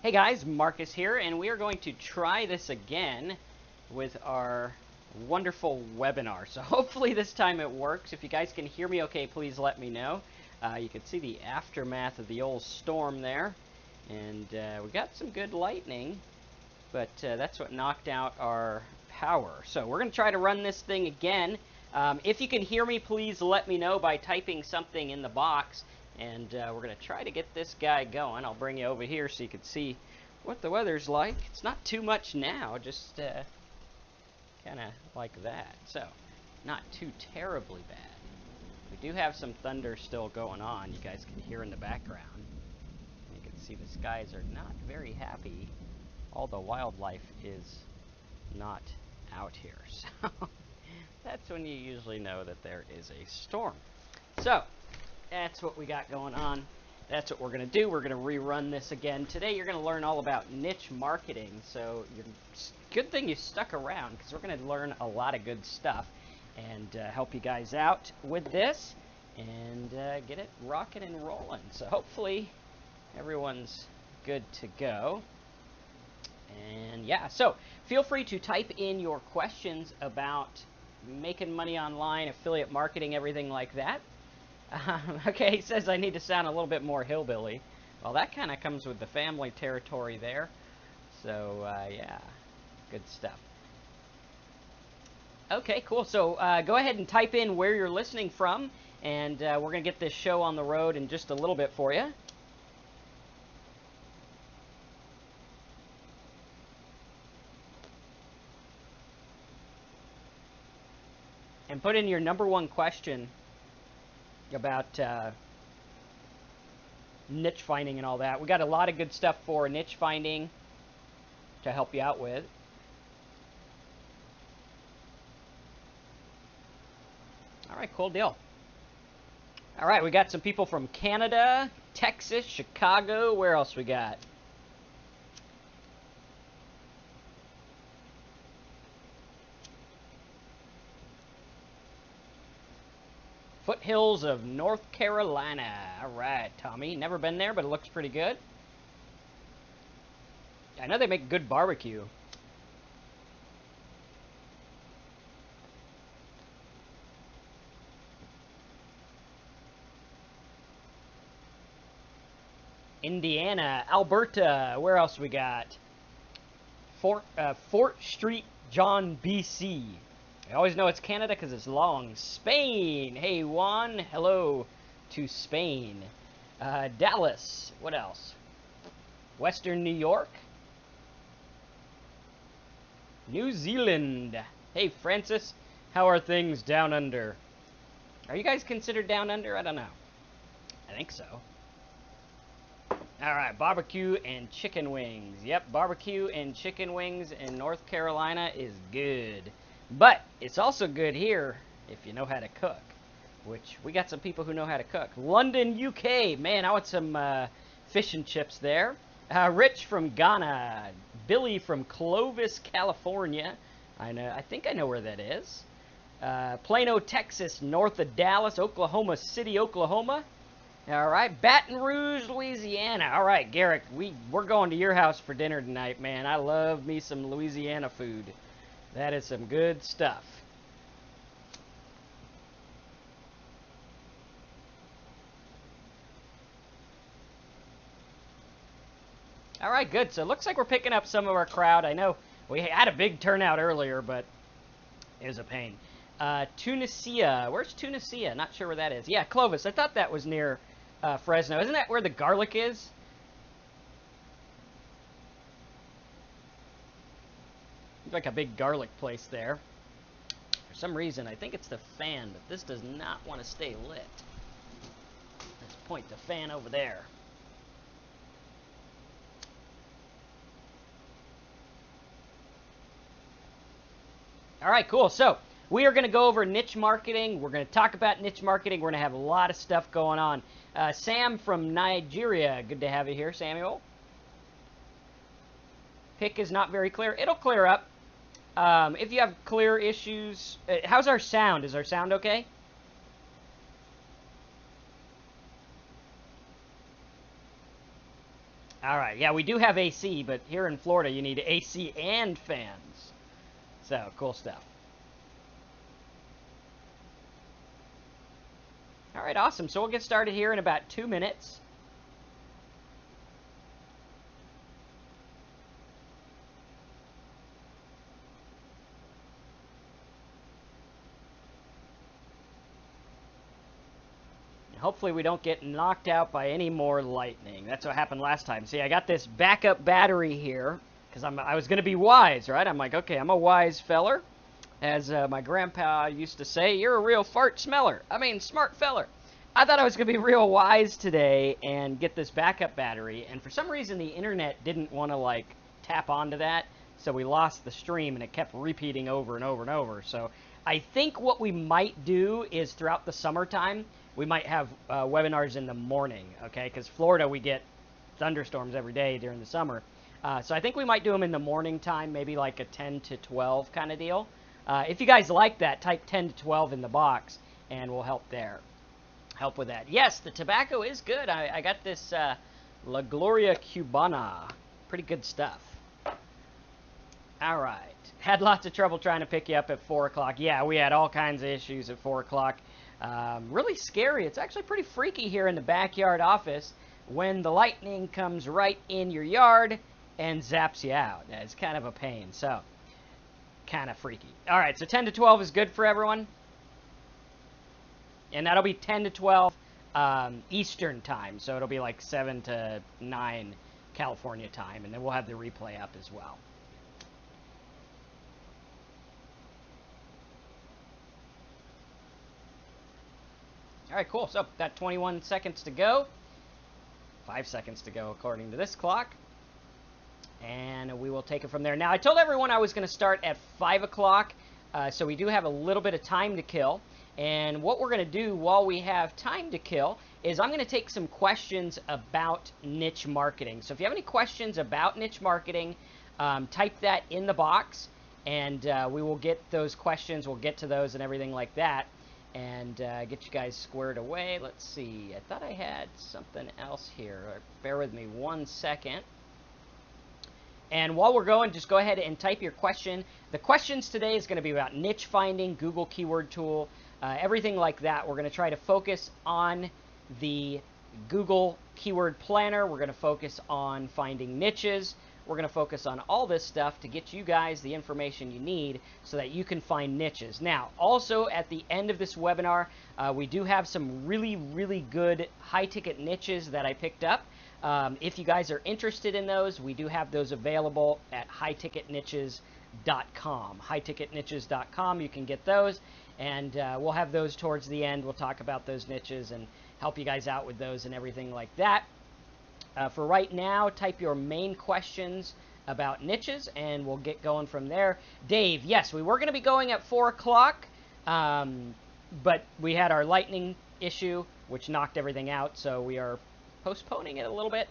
Hey guys, Marcus here, and we are going to try this again with our wonderful webinar. So hopefully this time it works. If you guys can hear me okay, please let me know. You can see the aftermath of the old storm there, and we got some good lightning, but that's what knocked out our power. So we're going to try to run this thing again. If you can hear me, please let me know by typing something in the box. And we're going to try to get this guy going. I'll bring you over here so you can see what the weather's like. It's not too much now, just kind of like that. So, not too terribly bad. We do have some thunder still going on. You guys can hear in the background. You can see the skies are not very happy. All the wildlife is not out here. So, that's when you usually know that there is a storm. So, that's what we got going on. That's what we're going to do. We're going to rerun this again. Today you're going to learn all about niche marketing. So good thing you stuck around, because we're going to learn a lot of good stuff and help you guys out with this and get it rocking and rolling. So hopefully everyone's good to go. And yeah, so feel free to type in your questions about making money online, affiliate marketing, everything like that. Okay, he says I need to sound a little bit more hillbilly. Well, that kind of comes with the family territory there. So, yeah, good stuff. Okay, cool. So, go ahead and type in where you're listening from, and we're going to get this show on the road in just a little bit for you. And put in your #1 question about niche finding and all that. We got a lot of good stuff for niche finding to help you out with. All right, cool deal. All right, we got some people from Canada, Texas, Chicago. Where else we got? Foothills of North Carolina. All right, Tommy. Never been there, but it looks pretty good. I know they make good barbecue. Indiana, Alberta. Where else we got? Fort Street, John, BC. I always know it's Canada because it's long. Spain. Hey, Juan. Hello to Spain. Dallas. What else? Western New York. New Zealand. Hey, Francis. How are things down under? Are you guys considered down under? I don't know. I think so. All right, barbecue and chicken wings. Yep, barbecue and chicken wings in North Carolina is good. But it's also good here if you know how to cook, which we got some people who know how to cook. London, UK. Man, I want some fish and chips there. Rich from Ghana. Billy from Clovis, California. I think I know where that is. Plano, Texas, north of Dallas. Oklahoma City, Oklahoma. All right, Baton Rouge, Louisiana. All right, Garrick, we're going to your house for dinner tonight, man. I love me some Louisiana food. That is some good stuff. All right, good. So it looks like we're picking up some of our crowd. I know we had a big turnout earlier, but it was a pain. Tunisia. Where's Tunisia? Not sure where that is. Yeah, Clovis. I thought that was near Fresno. Isn't that where the garlic is? Like a big garlic place there. For some reason, I think it's the fan, but this does not want to stay lit. Let's point the fan over there. All right, cool. So we are going to go over niche marketing. We're going to talk about niche marketing. We're going to have a lot of stuff going on. Sam from Nigeria. Good to have you here, Samuel. Pick is not very clear. It'll clear up. If you have clear issues, how's our sound? Is our sound okay? All right, yeah, we do have AC, but here in Florida, you need AC and fans. So, cool stuff. All right, awesome. So we'll get started here in about 2 minutes. Hopefully we don't get knocked out by any more lightning. That's what happened last time. See, I got this backup battery here because I was going to be wise, right? I'm like, okay, I'm a wise feller. As my grandpa used to say, you're a real fart smeller. I mean, smart feller. I thought I was going to be real wise today and get this backup battery. And for some reason, the internet didn't want to, like, tap onto that. So we lost the stream, and it kept repeating over and over and over. So I think what we might do is throughout the summertime, we might have webinars in the morning, okay? Because Florida, we get thunderstorms every day during the summer. So I think we might do them in the morning time, maybe like a 10 to 12 kind of deal. If you guys like that, type 10 to 12 in the box, and we'll help there. Help with that. Yes, the tobacco is good. I got this La Gloria Cubana. Pretty good stuff. All right. Had lots of trouble trying to pick you up at 4 o'clock. Yeah, we had all kinds of issues at 4 o'clock. Really scary. It's actually pretty freaky here in the backyard office when the lightning comes right in your yard and zaps you out. It's kind of a pain, so kind of freaky. All right, so 10 to 12 is good for everyone. And that'll be 10 to 12 Eastern time, so it'll be like 7 to 9 California time, and then we'll have the replay up as well. All right, cool. So, got 21 seconds to go. 5 seconds to go, according to this clock. And we will take it from there. Now, I told everyone I was going to start at 5 o'clock, so we do have a little bit of time to kill. And what we're going to do while we have time to kill is I'm going to take some questions about niche marketing. So if you have any questions about niche marketing, type that in the box, and we will get those questions. We'll get to those and everything like that, and get you guys squared away. Let's see. I thought I had something else here. Bear with me 1 second. And while we're going, just go ahead and type your question. The questions today is going to be about niche finding, Google Keyword Tool, everything like that. We're going to try to focus on the Google Keyword Planner. We're going to focus on finding niches. We're going to focus on all this stuff to get you guys the information you need so that you can find niches. Now, also at the end of this webinar, we do have some really, really good high-ticket niches that I picked up. If you guys are interested in those, we do have those available at highticketniches.com. Highticketniches.com, you can get those, and we'll have those towards the end. We'll talk about those niches and help you guys out with those and everything like that. For right now, type your main questions about niches, and we'll get going from there. Dave, yes, we were going to be going at 4 o'clock, but we had our lightning issue, which knocked everything out, so we are postponing it a little bit.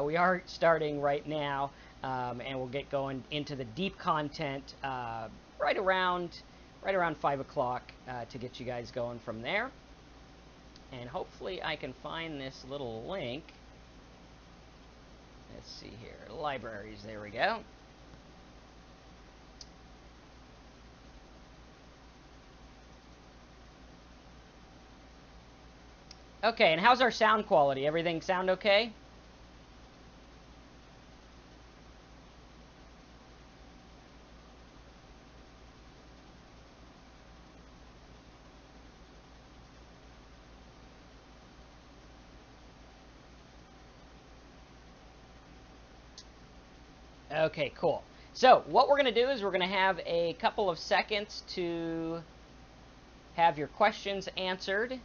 We are starting right now, and we'll get going into the deep content right around 5 o'clock to get you guys going from there. And hopefully I can find this little link. Let's see here, libraries, there we go. Okay, and how's our sound quality? Everything sound okay? Okay, cool. So what we're going to do is we're going to have a couple of seconds to have your questions answered.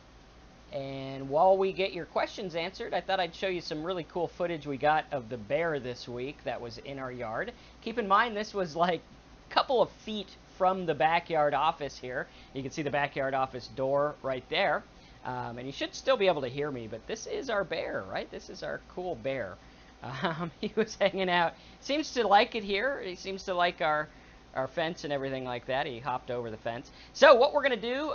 And while we get your questions answered, I thought I'd show you some really cool footage we got of the bear this week that was in our yard. Keep in mind, this was like a couple of feet from the backyard office here. You can see the backyard office door right there. And you should still be able to hear me, but this is our bear, right? This is our cool bear. He was hanging out. Seems to like it here. He seems to like our fence and everything like that. He hopped over the fence. So what we're going to do,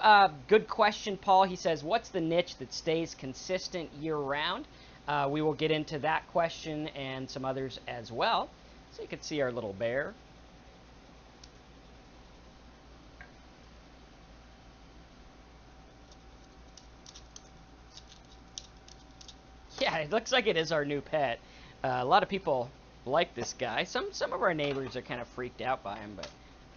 good question, Paul. He says, what's the niche that stays consistent year-round? we will get into that question and some others as well. So you can see our little bear. Yeah, it looks like it is our new pet. A lot of people like this guy. Some of our neighbors are kind of freaked out by him, but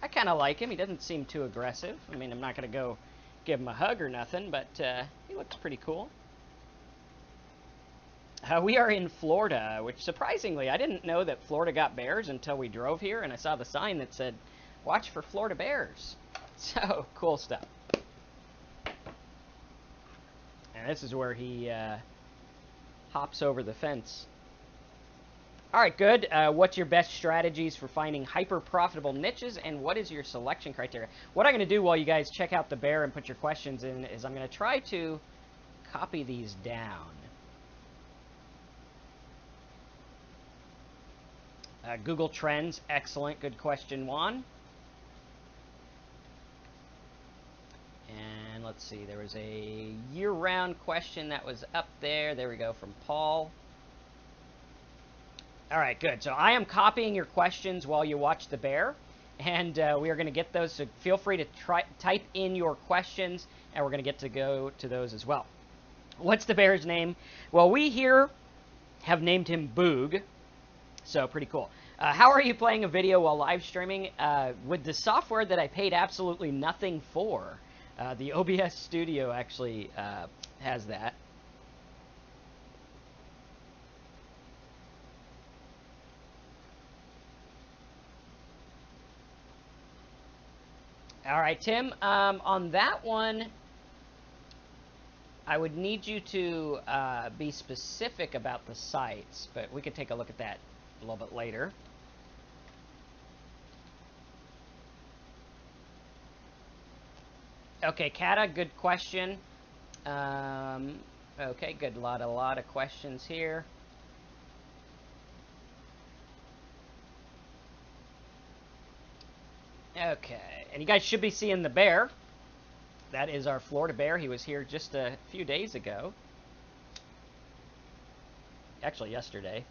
I kind of like him. He doesn't seem too aggressive. I mean, I'm not going to go give him a hug or nothing, but he looks pretty cool. We are in Florida, which surprisingly, I didn't know that Florida got bears until we drove here, and I saw the sign that said, "Watch for Florida bears." So, cool stuff. And this is where he hops over the fence. All right, good. What's your best strategies for finding hyper-profitable niches, and what is your selection criteria? What I'm going to do while you guys check out the bear and put your questions in is I'm going to try to copy these down. Google Trends, excellent. Good question, Juan. And let's see, there was a year-round question that was up there. There we go, from Paul. All right, good. So I am copying your questions while you watch the bear, and we are going to get those. So feel free to type in your questions, and we're going to get to go to those as well. What's the bear's name? Well, we here have named him Boog. So pretty cool. How are you playing a video while live streaming? With the software that I paid absolutely nothing for. The OBS Studio actually has that. All right, Tim, on that one, I would need you to be specific about the sites, but we could take a look at that a little bit later. Okay, Kata, good question. Okay, good. A lot of questions here. Okay, and you guys should be seeing the bear. That is our Florida bear. He was here just a few days ago. Actually, yesterday.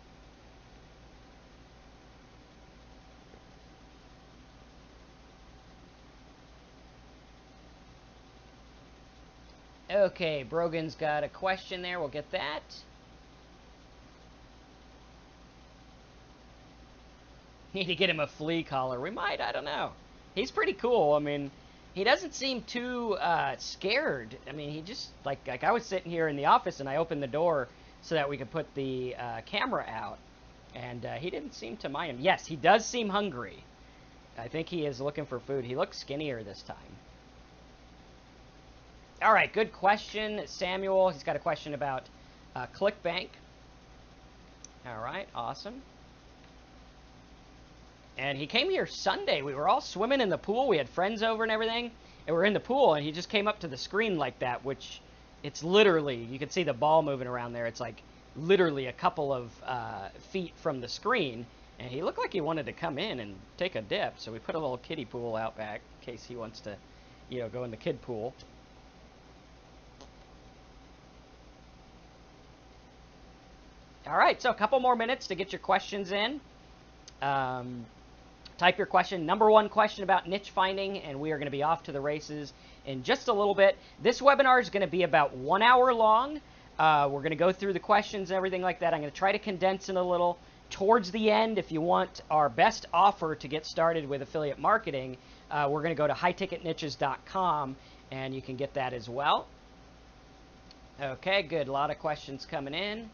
Okay, Brogan's got a question there. We'll get that. Need to get him a flea collar. We might. I don't know. He's pretty cool. I mean, he doesn't seem too scared. I mean, he just, like I was sitting here in the office and I opened the door so that we could put the camera out. And he didn't seem to mind him. Yes, he does seem hungry. I think he is looking for food. He looks skinnier this time. All right, good question, Samuel. He's got a question about ClickBank. All right, awesome. And he came here Sunday. We were all swimming in the pool. We had friends over and everything. And we're in the pool, and he just came up to the screen like that, which it's literally, you can see the ball moving around there. It's like literally a couple of feet from the screen. And he looked like he wanted to come in and take a dip. So we put a little kiddie pool out back in case he wants to, you know, go in the kid pool. All right, so a couple more minutes to get your questions in. Type your question, number one question about niche finding, and we are going to be off to the races in just a little bit. This webinar is going to be about 1 hour long. We're going to go through the questions and everything like that. I'm going to try to condense it a little. Towards the end, if you want our best offer to get started with affiliate marketing, we're going to go to highticketniches.com, and you can get that as well. Okay, good. A lot of questions coming in.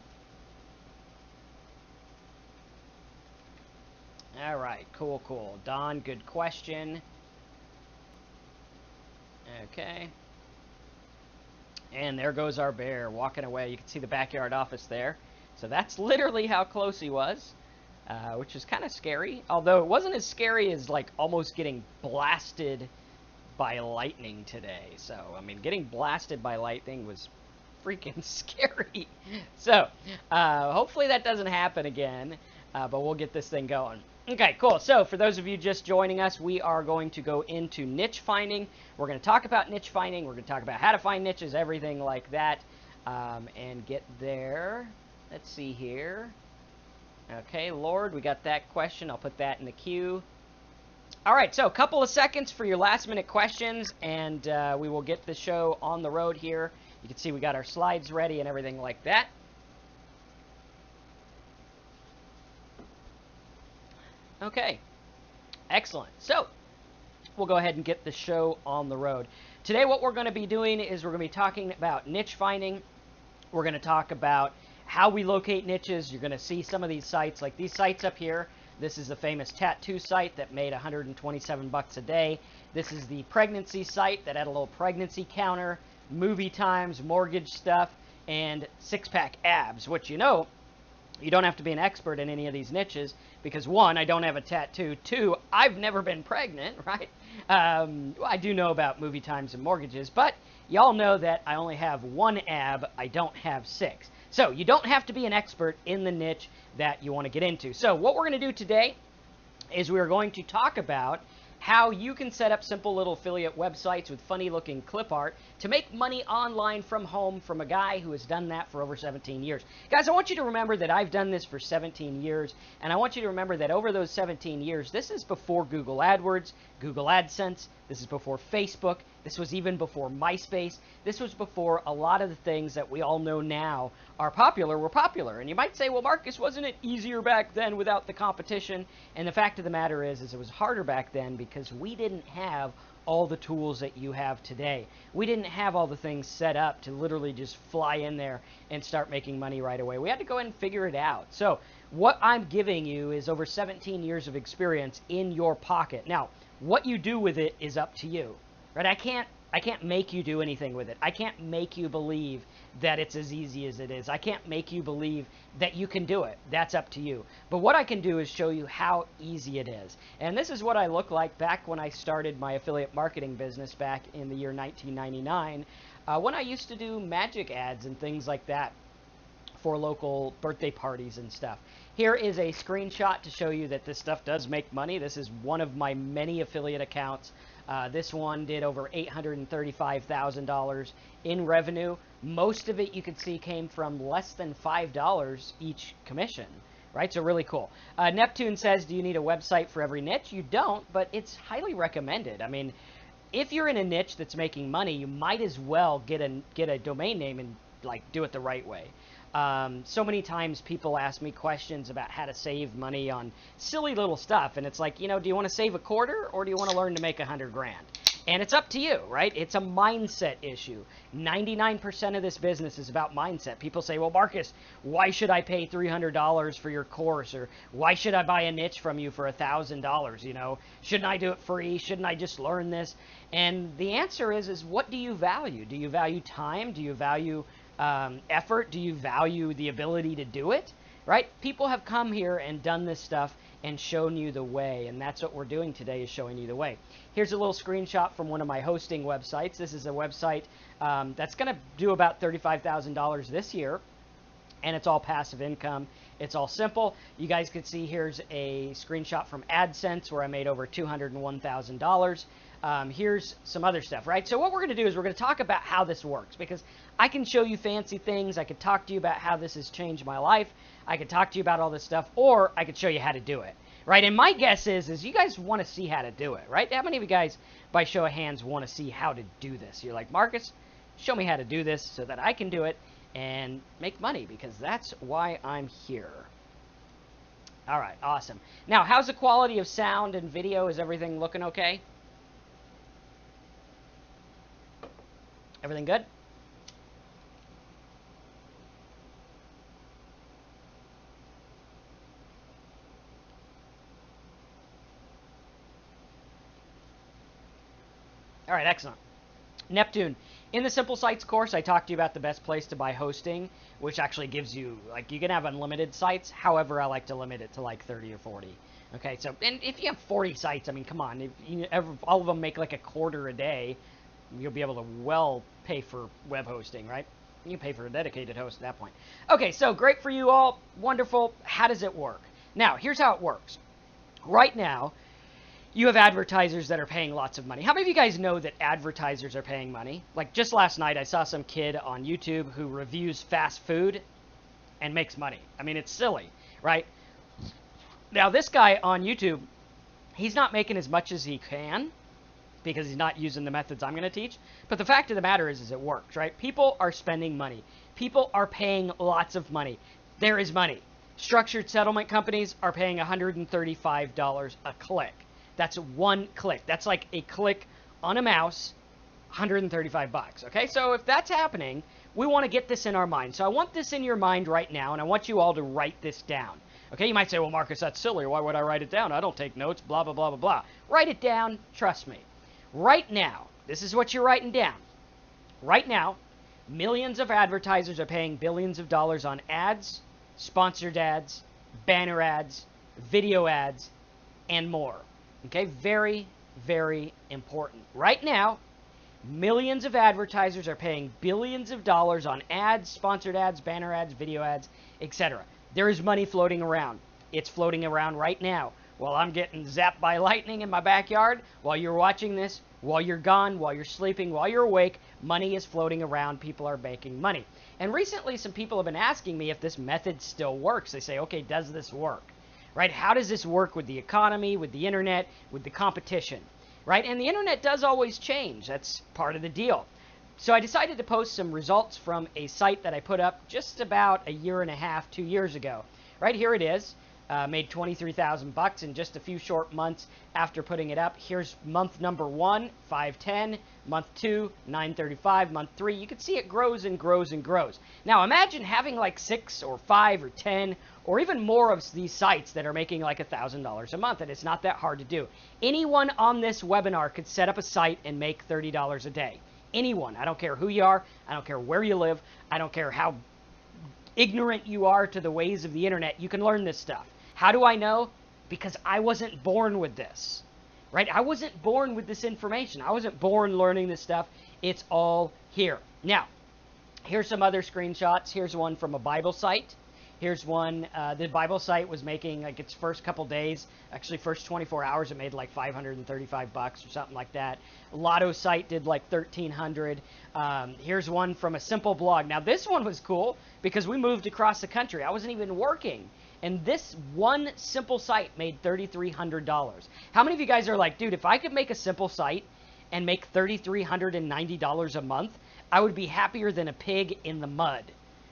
All right, cool, cool. Don, good question. Okay. And there goes our bear walking away. You can see the backyard office there. So that's literally how close he was, which is kind of scary. Although it wasn't as scary as like almost getting blasted by lightning today. So, I mean, getting blasted by lightning was freaking scary. So, hopefully that doesn't happen again, but we'll get this thing going. Okay, cool. So for those of you just joining us, we are going to go into niche finding. We're going to talk about niche finding. We're going to talk about how to find niches, everything like that, and get there. Let's see here. Okay, Lord, we got that question. I'll put that in the queue. All right, so a couple of seconds for your last minute questions, and we will get the show on the road here. You can see we got our slides ready and everything like that. Okay, excellent. So we'll go ahead and get the show on the road. Today what we're going to be doing is we're going to be talking about niche finding. We're going to talk about how we locate niches. You're going to see some of these sites, like these sites up here. This is the famous tattoo site that made $127 a day. This is the pregnancy site that had a little pregnancy counter, movie times, mortgage stuff, and six-pack abs, which you know, you don't have to be an expert in any of these niches because, one, I don't have a tattoo. Two, I've never been pregnant, right? I do know about movie times and mortgages, but y'all know that I only have one ab. I don't have six. So you don't have to be an expert in the niche that you want to get into. So what we're going to do today is we're going to talk about how you can set up simple little affiliate websites with funny looking clip art to make money online from home from a guy who has done that for over 17 years. Guys, I want you to remember that I've done this for 17 years, and I want you to remember that over those 17 years, this is before Google AdWords, Google AdSense, this is before Facebook, this was even before MySpace, this was before a lot of the things that we all know now are popular were popular. And you might say, well, Marcus, wasn't it easier back then without the competition? And the fact of the matter is it was harder back then because we didn't have all the tools that you have today. We didn't have all the things set up to literally just fly in there and start making money right away. We had to go ahead and figure it out. So what I'm giving you is over 17 years of experience in your pocket. Now, what you do with it is up to you, right? I can't make you do anything with it. I can't make you believe that it's as easy as it is. I can't make you believe that you can do it. That's up to you. But what I can do is show you how easy it is. And this is what I look like back when I started my affiliate marketing business back in the year 1999, when I used to do magic ads and things like that for local birthday parties and stuff. Here is a screenshot to show you that this stuff does make money. This is one of my many affiliate accounts. This one did over $835,000 in revenue. Most of it, you can see, came from less than $5 each commission, right? So really cool. Neptune says, do you need a website for every niche? You don't, but it's highly recommended. I mean, if you're in a niche that's making money, you might as well get a domain name and like do it the right way. So many times people ask me questions about how to save money on silly little stuff. And it's like, you know, do you want to save a quarter or do you want to learn to make $100 grand? And it's up to you, right? It's a mindset issue. 99% of this business is about mindset. People say, well, Marcus, why should I pay $300 for your course? Or why should I buy a niche from you for $1,000? You know, shouldn't I do it free? Shouldn't I just learn this? And the answer is what do you value? Do you value time? Do you value effort? Do you value the ability to do it? Right? People have come here and done this stuff and shown you the way, and that's what we're doing today, is showing you the way. Here's a little screenshot from one of my hosting websites. This is a website that's going to do about $35,000 this year, and it's all passive income. It's all simple. You guys can see here's a screenshot from AdSense where I made over $201,000. Here's some other stuff, right? So what we're going to do is we're going to talk about how this works, because I can show you fancy things. I could talk to you about how this has changed my life. I could talk to you about all this stuff, or I could show you how to do it, right? And my guess is you guys want to see how to do it, right? How many of you guys, by show of hands, want to see how to do this? You're like, Marcus, show me how to do this so that I can do it and make money, because that's why I'm here. All right, awesome. Now, how's the quality of sound and video? Is everything looking okay? Everything good? All right, excellent. Neptune, in the Simple Sites course, I talked to you about the best place to buy hosting, which actually gives you, like, you can have unlimited sites. However, I like to limit it to like 30 or 40. Okay, so, and if you have 40 sites, I mean, come on, if you ever, all of them make like a quarter a day, you'll be able to well pay for web hosting, right? You can pay for a dedicated host at that point. Okay, so great for you all. Wonderful. How does it work? Now, here's how it works. Right now, you have advertisers that are paying lots of money. How many of you guys know that advertisers are paying money? Like just last night, I saw some kid on YouTube who reviews fast food, and makes money. I mean, it's silly, right? Now, this guy on YouTube, he's not making as much as he can because he's not using the methods I'm going to teach. But the fact of the matter is it works, right? People are spending money. People are paying lots of money. There is money. Structured settlement companies are paying $135 a click. That's one click. That's like a click on a mouse, 135 bucks. Okay, so if that's happening, we want to get this in our mind. So I want this in your mind right now, and I want you all to write this down. Okay, you might say, well, Marcus, that's silly. Why would I write it down? I don't take notes, blah, blah, blah, blah, blah. Write it down. Trust me. Right now, this is what you're writing down. Right now, millions of advertisers are paying billions of dollars on ads, sponsored ads, banner ads, video ads, and more. Okay, very, very important. Right now, millions of advertisers are paying billions of dollars on ads, sponsored ads, banner ads, video ads, etc. There is money floating around. It's floating around right now. While I'm getting zapped by lightning in my backyard, while you're watching this, while you're gone, while you're sleeping, while you're awake, money is floating around. People are making money. And recently, some people have been asking me if this method still works. They say, okay, does this work? Right? How does this work with the economy, with the internet, with the competition? Right? And the internet does always change. That's part of the deal. So I decided to post some results from a site that I put up just about a year and a half, 2 years ago. Right here it is. Made 23,000 bucks in just a few short months after putting it up. Here's month number 1, 510, month 2, 935, month 3. You can see it grows and grows and grows. Now imagine having like 6 or 5 or 10 or even more of these sites that are making like $1,000 a month, and it's not that hard to do. Anyone on this webinar could set up a site and make $30 a day. Anyone. I don't care who you are. I don't care where you live. I don't care how ignorant you are to the ways of the internet. You can learn this stuff. How do I know? Because I wasn't born with this, right? I wasn't born with this information. I wasn't born learning this stuff. It's all here. Now, here's some other screenshots. Here's one from a Bible site. Here's one, the Bible site was making like its first couple days, actually first 24 hours, it made like 535 bucks or something like that. Lotto site did like 1,300. Here's one from a simple blog. Now this one was cool because we moved across the country. I wasn't even working. And this one simple site made $3,300. How many of you guys are like, dude, if I could make a simple site and make $3,390 a month, I would be happier than a pig in the mud,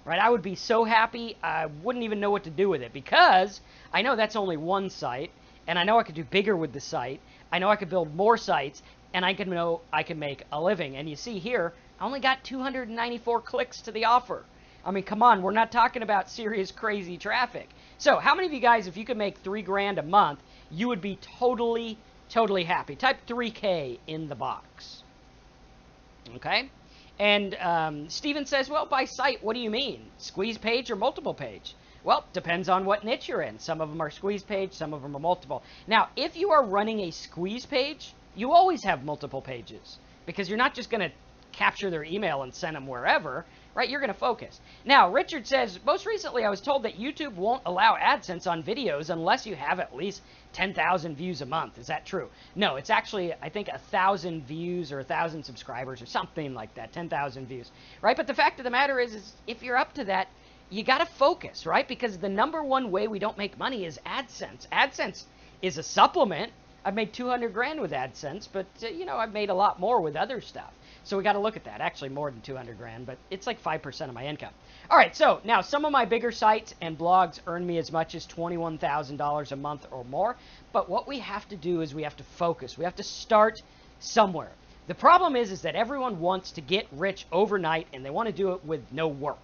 right? I would be so happy, I wouldn't even know what to do with it because I know that's only one site, and I know I could do bigger with the site. I know I could build more sites, and I know I can make a living. And you see here, I only got 294 clicks to the offer. I mean, come on, we're not talking about serious crazy traffic. So how many of you guys, if you could make $3,000 a month, you would be totally, totally happy? Type 3K in the box. Okay? And Steven says, well, by site, what do you mean? Squeeze page or multiple page? Well, depends on what niche you're in. Some of them are squeeze page, some of them are multiple. Now, if you are running a squeeze page, you always have multiple pages because you're not just going to capture their email and send them wherever, right? You're going to focus. Now, Richard says, most recently I was told that YouTube won't allow AdSense on videos unless you have at least 10,000 views a month. Is that true? No, it's actually, I think, 1,000 views or 1,000 subscribers or something like that, 10,000 views, right? But the fact of the matter is if you're up to that, you got to focus, right? Because the number one way we don't make money is AdSense. AdSense is a supplement. I've made 200 grand with AdSense, but, you know, I've made a lot more with other stuff. So we got to look at that. Actually, more than 200 grand, but it's like 5% of my income. All right, so now some of my bigger sites and blogs earn me as much as $21,000 a month or more. But what we have to do is we have to focus. We have to start somewhere. The problem is that everyone wants to get rich overnight, and they want to do it with no work.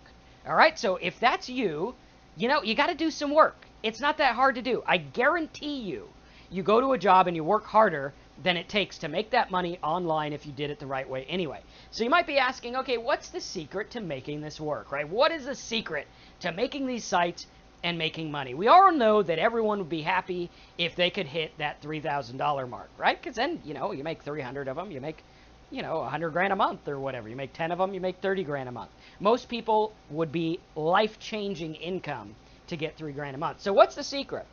All right, so if that's you, you know, you got to do some work. It's not that hard to do. I guarantee you, you go to a job and you work harder than it takes to make that money online if you did it the right way anyway. So you might be asking, okay, what's the secret to making this work, right? What is the secret to making these sites and making money? We all know that everyone would be happy if they could hit that $3,000 mark, right? Because then, you know, you make 300 of them, you make, you know, 100 grand a month or whatever. You make 10 of them, you make 30 grand a month. Most people would be life-changing income to get $3,000 a month. So what's the secret?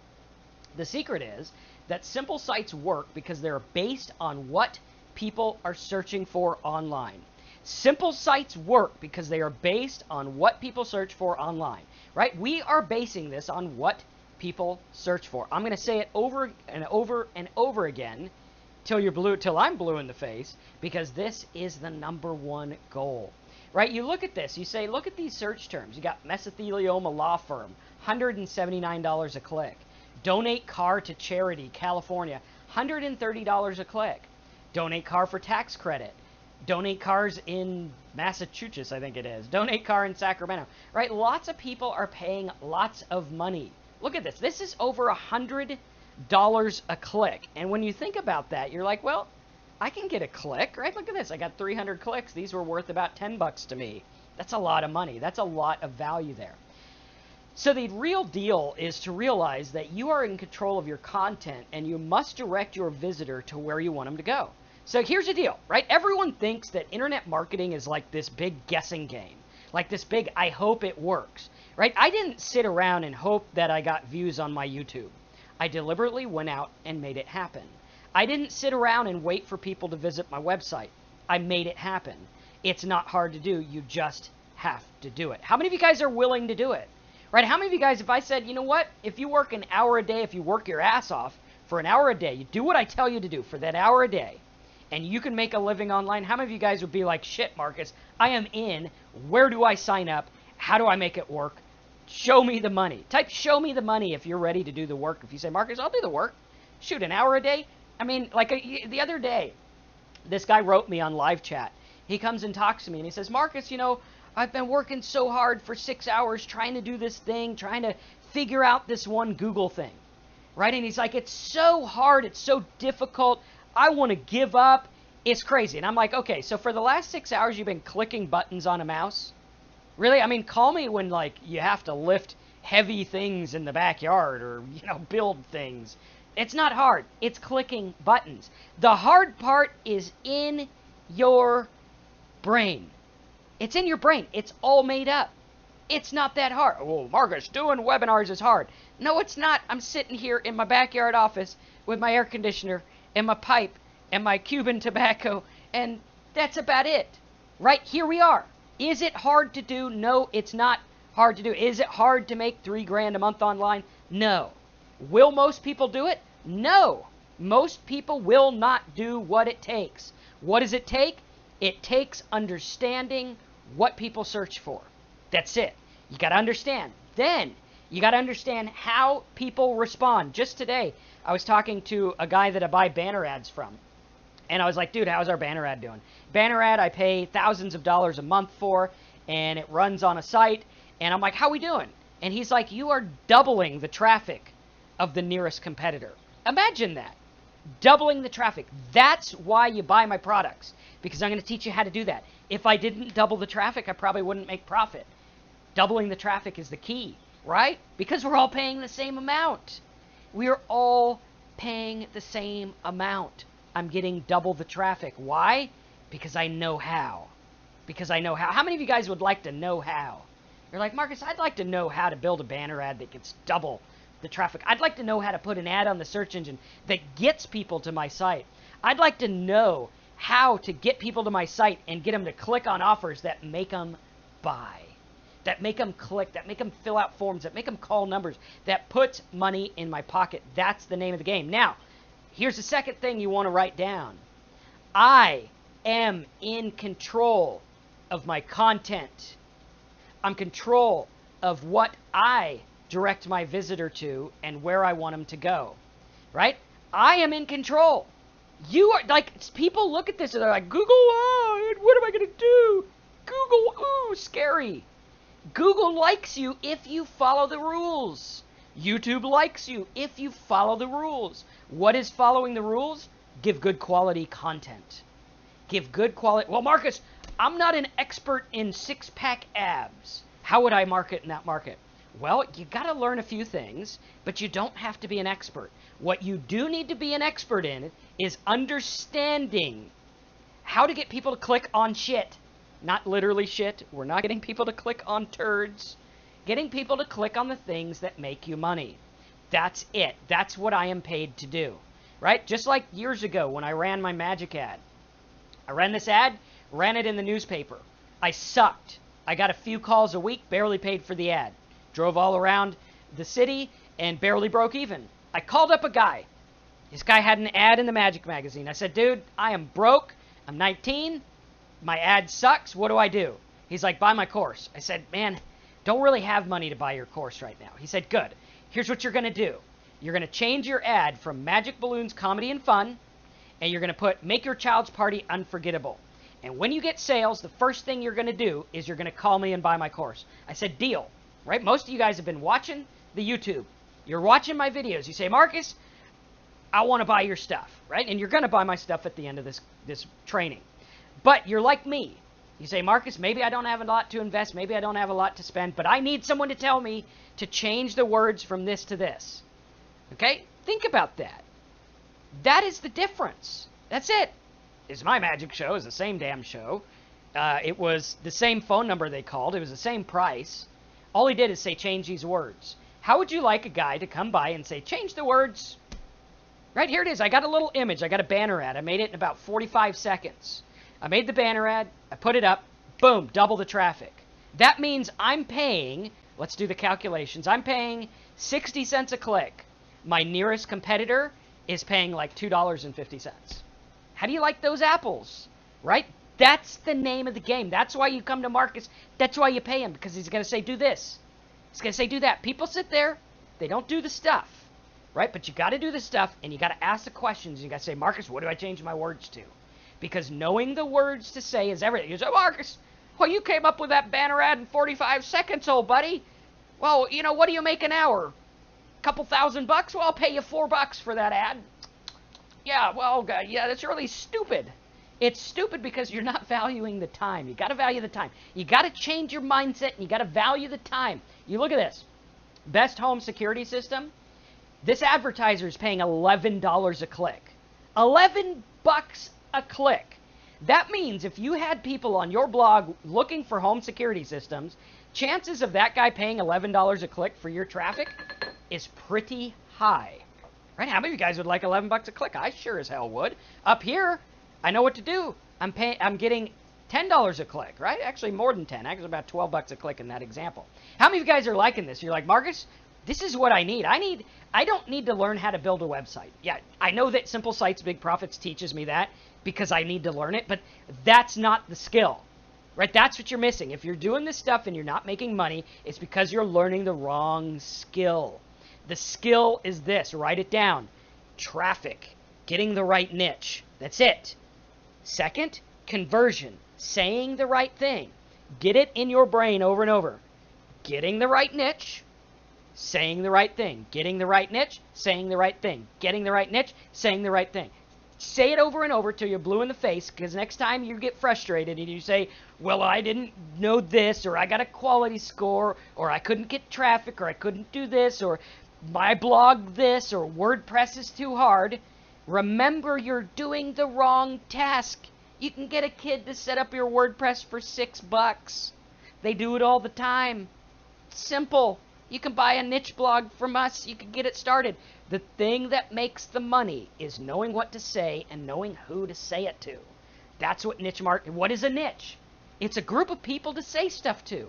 The secret is that simple sites work because they're based on what people are searching for online. Simple sites work because they are based on what people search for online. right? We are basing this on what people search for. I'm going to say it over and over and over again till I'm blue in the face, because this is the #1 goal, right? You look at this, you say, look at these search terms. You got mesothelioma law firm, $179 a click. Donate car to charity, California, $130 a click. Donate car for tax credit. Donate cars in Massachusetts, I think it is. Donate car in Sacramento, right? Lots of people are paying lots of money. Look at this. This is over $100 a click. And when you think about that, you're like, well, I can get a click, right? Look at this. I got 300 clicks. These were worth about $10 to me. That's a lot of money. That's a lot of value there. So the real deal is to realize that you are in control of your content, and you must direct your visitor to where you want them to go. So here's the deal, right? Everyone thinks that internet marketing is like this big guessing game, like this big, I hope it works, right? I didn't sit around and hope that I got views on my YouTube. I deliberately went out and made it happen. I didn't sit around and wait for people to visit my website. I made it happen. It's not hard to do. You just have to do it. How many of you guys are willing to do it? Right? How many of you guys, if I said, you know what, if you work an hour a day, if you work your ass off for an hour a day, you do what I tell you to do for that hour a day, and you can make a living online, how many of you guys would be like, shit, Marcus, I am in. Where do I sign up? How do I make it work? Show me the money. Type show me the money if you're ready to do the work. If you say, Marcus, I'll do the work. Shoot, an hour a day? I mean, like the other day, this guy wrote me on live chat. He comes and talks to me and he says, Marcus, you know, I've been working so hard for 6 hours trying to do this thing, trying to figure out this one Google thing, right? And he's like, it's so hard. It's so difficult. I want to give up. It's crazy. And I'm like, okay, so for the last 6 hours, you've been clicking buttons on a mouse? Really? I mean, call me when, like, you have to lift heavy things in the backyard or, you know, build things. It's not hard. It's clicking buttons. The hard part is in your brain. It's in your brain. It's all made up. It's not that hard. Oh, Marcus, doing webinars is hard. No, it's not. I'm sitting here in my backyard office with my air conditioner and my pipe and my Cuban tobacco, and that's about it. Right? Here we are. Is it hard to do? No, it's not hard to do. Is it hard to make $3,000 a month online? No. Will most people do it? No. Most people will not do what it takes. What does it take? It takes understanding what people search for. That's it. You got to understand. Then you got to understand how people respond. Just today, I was talking to a guy that I buy banner ads from. And I was like, dude, how's our banner ad doing? Banner ad I pay thousands of dollars a month for, and it runs on a site. And I'm like, how we doing? And he's like, you are doubling the traffic of the nearest competitor. Imagine that. Doubling the traffic. That's why you buy my products, because I'm going to teach you how to do that. If I didn't double the traffic, I probably wouldn't make profit. Doubling the traffic is the key, right? Because we're all paying the same amount. We are all paying the same amount. I'm getting double the traffic. Why? Because I know how. Because I know how. How many of you guys would like to know how? You're like, Marcus, I'd like to know how to build a banner ad that gets double the traffic. I'd like to know how to put an ad on the search engine that gets people to my site. I'd like to know how to get people to my site and get them to click on offers that make them buy, that make them click, that make them fill out forms, that make them call numbers, that puts money in my pocket. That's the name of the game. Now, here's the second thing you want to write down. I am in control of my content. I'm in control of what I direct my visitor to and where I want them to go, right? I am in control. You are, like, people look at this and they're like, Google, what am I going to do? Google, ooh, scary. Google likes you if you follow the rules. YouTube likes you if you follow the rules. What is following the rules? Give good quality content. Give good quality. Well, Marcus, I'm not an expert in six-pack abs. How would I market in that market? Well, you got to learn a few things, but you don't have to be an expert. What you do need to be an expert in is understanding how to get people to click on shit. Not literally shit. We're not getting people to click on turds. Getting people to click on the things that make you money. That's it. That's what I am paid to do, right? Just like years ago when I ran my magic ad. I ran this ad, ran it in the newspaper. I sucked. I got a few calls a week, barely paid for the ad. drove all around the city, and barely broke even. I called up a guy. This guy had an ad in the Magic magazine. I said, dude, I am broke. I'm 19. My ad sucks. What do I do? He's like, buy my course. I said, man, don't really have money to buy your course right now. He said, good. Here's what you're going to do. You're going to change your ad from Magic Balloons Comedy and Fun, and you're going to put make your child's party unforgettable. And when you get sales, the first thing you're going to do is you're going to call me and buy my course. I said, deal. Right? Most of you guys have been watching the YouTube. You're watching my videos. You say, Marcus, I want to buy your stuff. Right? And you're going to buy my stuff at the end of this training. But you're like me. You say, Marcus, maybe I don't have a lot to invest. Maybe I don't have a lot to spend. But I need someone to tell me to change the words from this to this. Okay? Think about that. That is the difference. That's it. It's my magic show. It's the same damn show. It was the same phone number they called. It was the same price. All he did is say, change these words. How would you like a guy to come by and say, change the words? Right, here it is. I got a little image. I got a banner ad. I made it in about 45 seconds. I made the banner ad. I put it up. Boom, double the traffic. That means I'm paying, let's do the calculations, I'm paying 60 cents a click. My nearest competitor is paying like $2.50. How do you like those apples? Right? That's the name of the game. That's why you come to Marcus. That's why you pay him, because he's going to say, do this. He's going to say, do that. People sit there. They don't do the stuff. Right? But you got to do the stuff, and you got to ask the questions. You got to say, Marcus, what do I change my words to? Because knowing the words to say is everything. You say, Marcus, well, you came up with that banner ad in 45 seconds, old buddy. Well, you know, what do you make an hour? A couple $1,000? Well, I'll pay you $4 for that ad. Yeah, well, yeah, that's really stupid. It's stupid because you're not valuing the time. You got to value the time. You got to change your mindset, and you got to value the time. You look at this. Best home security system. This advertiser is paying $11 a click. $11 a click. That means if you had people on your blog looking for home security systems, chances of that guy paying $11 a click for your traffic is pretty high. Right? How many of you guys would like $11 a click? I sure as hell would. Up here, I know what to do. I'm getting $10 a click, right? Actually, more than 10. Actually, about $12 a click in that example. How many of you guys are liking this? You're like, Marcus, this is what I need. I don't need to learn how to build a website. Yeah, I know that Simple Sites, Big Profits teaches me that because I need to learn it, but that's not the skill, right? That's what you're missing. If you're doing this stuff and you're not making money, it's because you're learning the wrong skill. The skill is this. Write it down. Traffic. Getting the right niche. That's it. Second, conversion. Saying the right thing. Get it in your brain over and over. Getting the right niche. Saying the right thing. Getting the right niche. Saying the right thing. Getting the right niche. Saying the right thing. Say it over and over till you're blue in the face, because next time you get frustrated and you say, well, I didn't know this, or I got a quality score, or I couldn't get traffic, or I couldn't do this, or my blog this, or WordPress is too hard. Remember, you're doing the wrong task. You can get a kid to set up your WordPress for $6. They do it all the time. Simple. You can buy a niche blog from us. You can get it started. The thing that makes the money is knowing what to say and knowing who to say it to. That's what niche marketing. What is a niche? It's a group of people to say stuff to.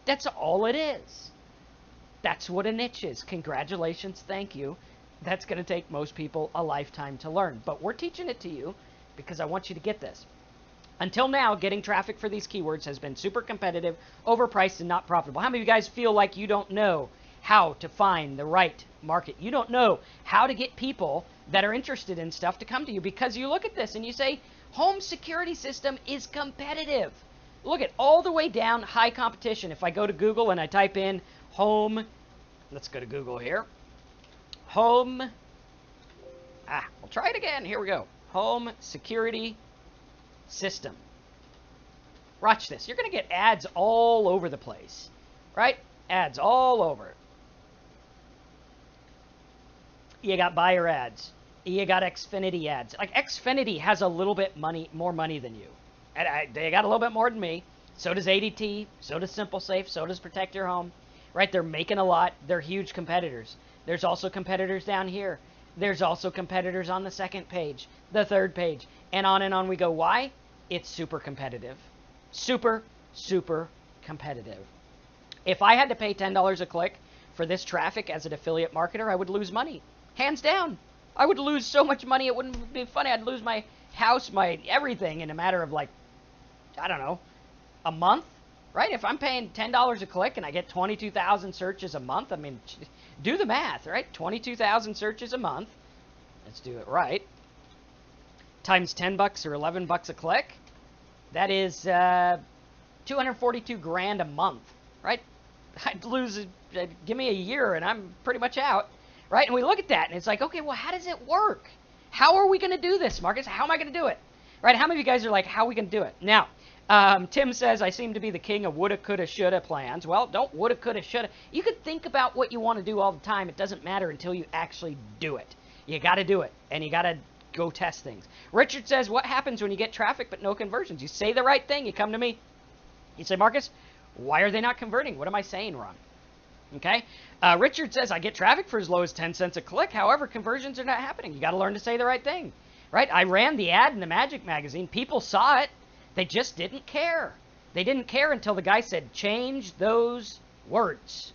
That's all it is. That's what a niche is. Congratulations. Thank you. That's going to take most people a lifetime to learn. But we're teaching it to you because I want you to get this. Until now, getting traffic for these keywords has been super competitive, overpriced, and not profitable. How many of you guys feel like you don't know how to find the right market? You don't know how to get people that are interested in stuff to come to you because you look at this and you say, home security system is competitive. Look at all the way down, high competition. If I go to Google and I type in home, let's go to Google here. Home, we'll try it again. Here we go. Home security system. Watch this. You're going to get ads all over the place, right? Ads all over. You got buyer ads. You got Xfinity ads. Like Xfinity has a little bit more money than you. And they got a little bit more than me. So does ADT. So does SimpliSafe. So does Protect Your Home. Right? They're making a lot. They're huge competitors. There's also competitors down here. There's also competitors on the second page, the third page, and on we go. Why? It's super competitive. Super, super competitive. If I had to pay $10 a click for this traffic as an affiliate marketer, I would lose money. Hands down. I would lose so much money, it wouldn't be funny. I'd lose my house, my everything in a matter of like, I don't know, a month, right? If I'm paying $10 a click and I get 22,000 searches a month, I mean, do the math, right? 22,000 searches a month. Let's do it right. Times 10 bucks or 11 bucks a click. That is 242 grand a month, right? I'd lose, give me a year and I'm pretty much out, right? And we look at that and it's like, okay, well, how does it work? How are we going to do this, Marcus? How am I going to do it? Right? How many of you guys are like, how are we going to do it? Now, Tim says, I seem to be the king of woulda, coulda, shoulda plans. Well, don't woulda, coulda, shoulda. You can think about what you want to do all the time. It doesn't matter until you actually do it. You got to do it, and you got to go test things. Richard says, what happens when you get traffic but no conversions? You say the right thing. You come to me. You say, Marcus, why are they not converting? What am I saying wrong? Okay. Richard says, I get traffic for as low as 10 cents a click. However, conversions are not happening. You got to learn to say the right thing, right? I ran the ad in the Magic magazine. People saw it. They just didn't care. They didn't care until the guy said, change those words.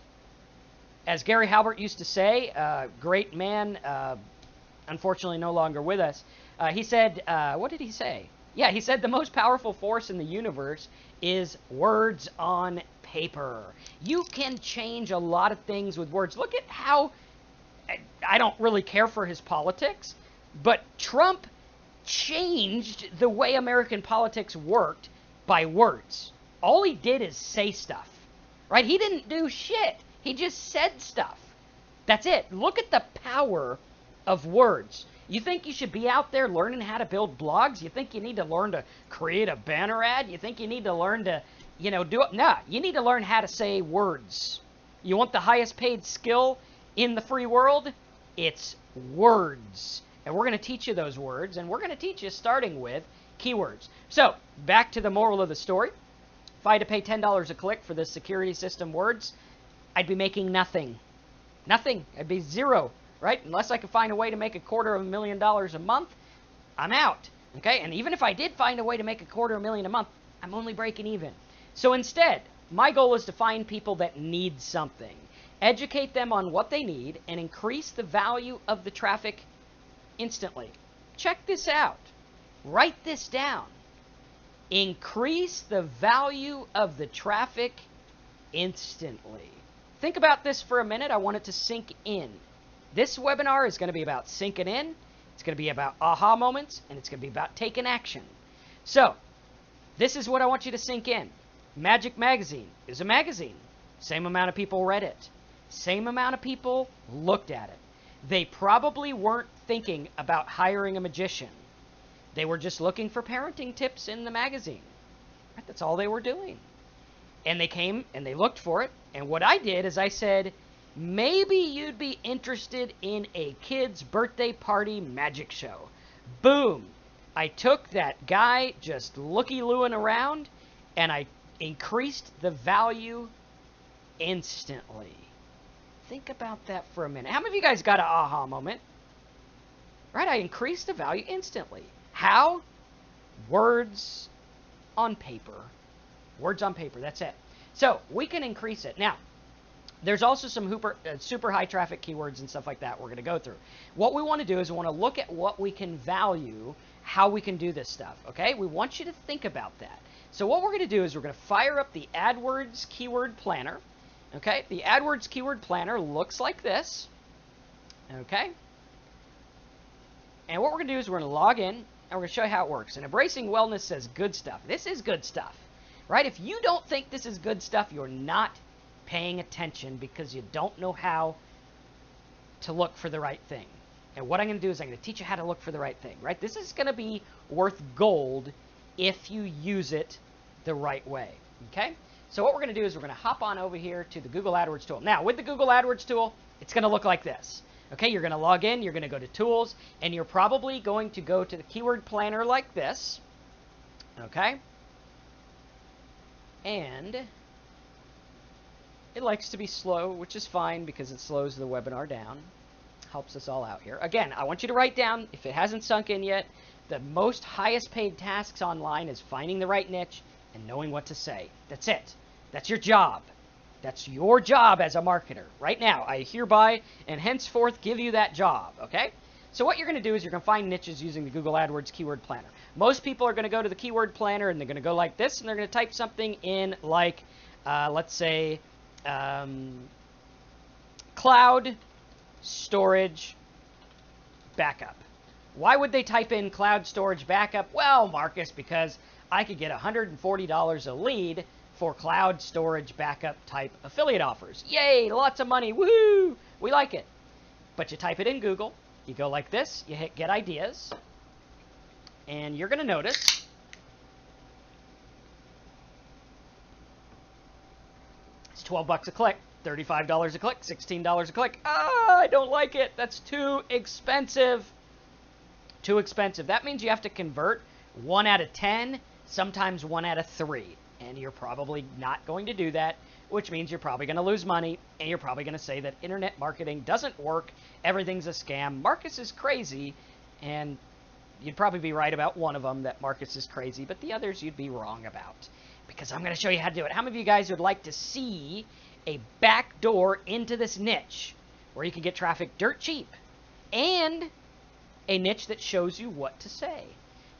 As Gary Halbert used to say, great man, unfortunately no longer with us, he said, what did he say? Yeah, he said the most powerful force in the universe is words on paper. You can change a lot of things with words. Look at how, I don't really care for his politics, but Trump changed the way American politics worked by words. All he did is say stuff, right? He didn't do shit. He just said stuff. That's it. Look at the power of words. You think you should be out there learning how to build blogs? You think you need to learn to create a banner ad? You think you need to learn to, do it? No, you need to learn how to say words. You want the highest paid skill in the free world? It's words. And we're going to teach you those words, and we're going to teach you starting with keywords. So, back to the moral of the story. If I had to pay $10 a click for this security system words, I'd be making nothing. Nothing. I'd be zero, right? Unless I could find a way to make $250,000 a month, I'm out. Okay? And even if I did find a way to make $250,000 a month, I'm only breaking even. So instead, my goal is to find people that need something, educate them on what they need, and increase the value of the traffic instantly. Check this out. Write this down. Increase the value of the traffic instantly. Think about this for a minute. I want it to sink in. This webinar is going to be about sinking in. It's going to be about aha moments, and it's going to be about taking action. So, this is what I want you to sink in. Magic Magazine is a magazine. Same amount of people read it. Same amount of people looked at it. They probably weren't thinking about hiring a magician. They were just looking for parenting tips in the magazine. Right? That's all they were doing. And they came and they looked for it. And what I did is I said, maybe you'd be interested in a kid's birthday party magic show. Boom. I took that guy just looky-looing around and I increased the value instantly. Think about that for a minute. How many of you guys got an aha moment? Right? I increased the value instantly. How? Words on paper. Words on paper. That's it. So we can increase it. Now, there's also some super high traffic keywords and stuff like that we're going to go through. What we want to do is we want to look at what we can value, how we can do this stuff. Okay? We want you to think about that. So what we're going to do is we're going to fire up the AdWords Keyword Planner. Okay? The AdWords Keyword Planner looks like this. Okay? And what we're going to do is we're going to log in and we're going to show you how it works. And Embracing Wellness says good stuff. This is good stuff. Right? If you don't think this is good stuff, you're not paying attention because you don't know how to look for the right thing. And what I'm going to do is I'm going to teach you how to look for the right thing. Right? This is going to be worth gold if you use it the right way. Okay? So what we're going to do is we're going to hop on over here to the Google AdWords tool. Now, with the Google AdWords tool, it's going to look like this. Okay, you're going to log in, you're going to go to Tools, and you're probably going to go to the Keyword Planner like this. Okay? And it likes to be slow, which is fine because it slows the webinar down. Helps us all out here. Again, I want you to write down, if it hasn't sunk in yet, the most highest paid tasks online is finding the right niche and knowing what to say. That's it. That's your job. That's your job as a marketer. Right now, I hereby and henceforth give you that job, okay? So what you're going to do is you're going to find niches using the Google AdWords Keyword Planner. Most people are going to go to the Keyword Planner and they're going to go like this, and they're going to type something in like, let's say, cloud storage backup. Why would they type in cloud storage backup? Well, Marcus, because I could get $140 a lead for cloud storage backup type affiliate offers. Yay, lots of money, woohoo, we like it. But you type it in Google, you go like this, you hit get ideas, and you're going to notice it's $12 a click, $35 a click, $16 a click. Ah, I don't like it. That's too expensive. Too expensive. That means you have to convert 1 out of 10, sometimes 1 out of 3. And you're probably not going to do that, which means you're probably going to lose money, and you're probably going to say that internet marketing doesn't work, everything's a scam, Marcus is crazy, and you'd probably be right about one of them, that Marcus is crazy, but the others you'd be wrong about, because I'm going to show you how to do it. How many of you guys would like to see a back door into this niche where you can get traffic dirt cheap and a niche that shows you what to say?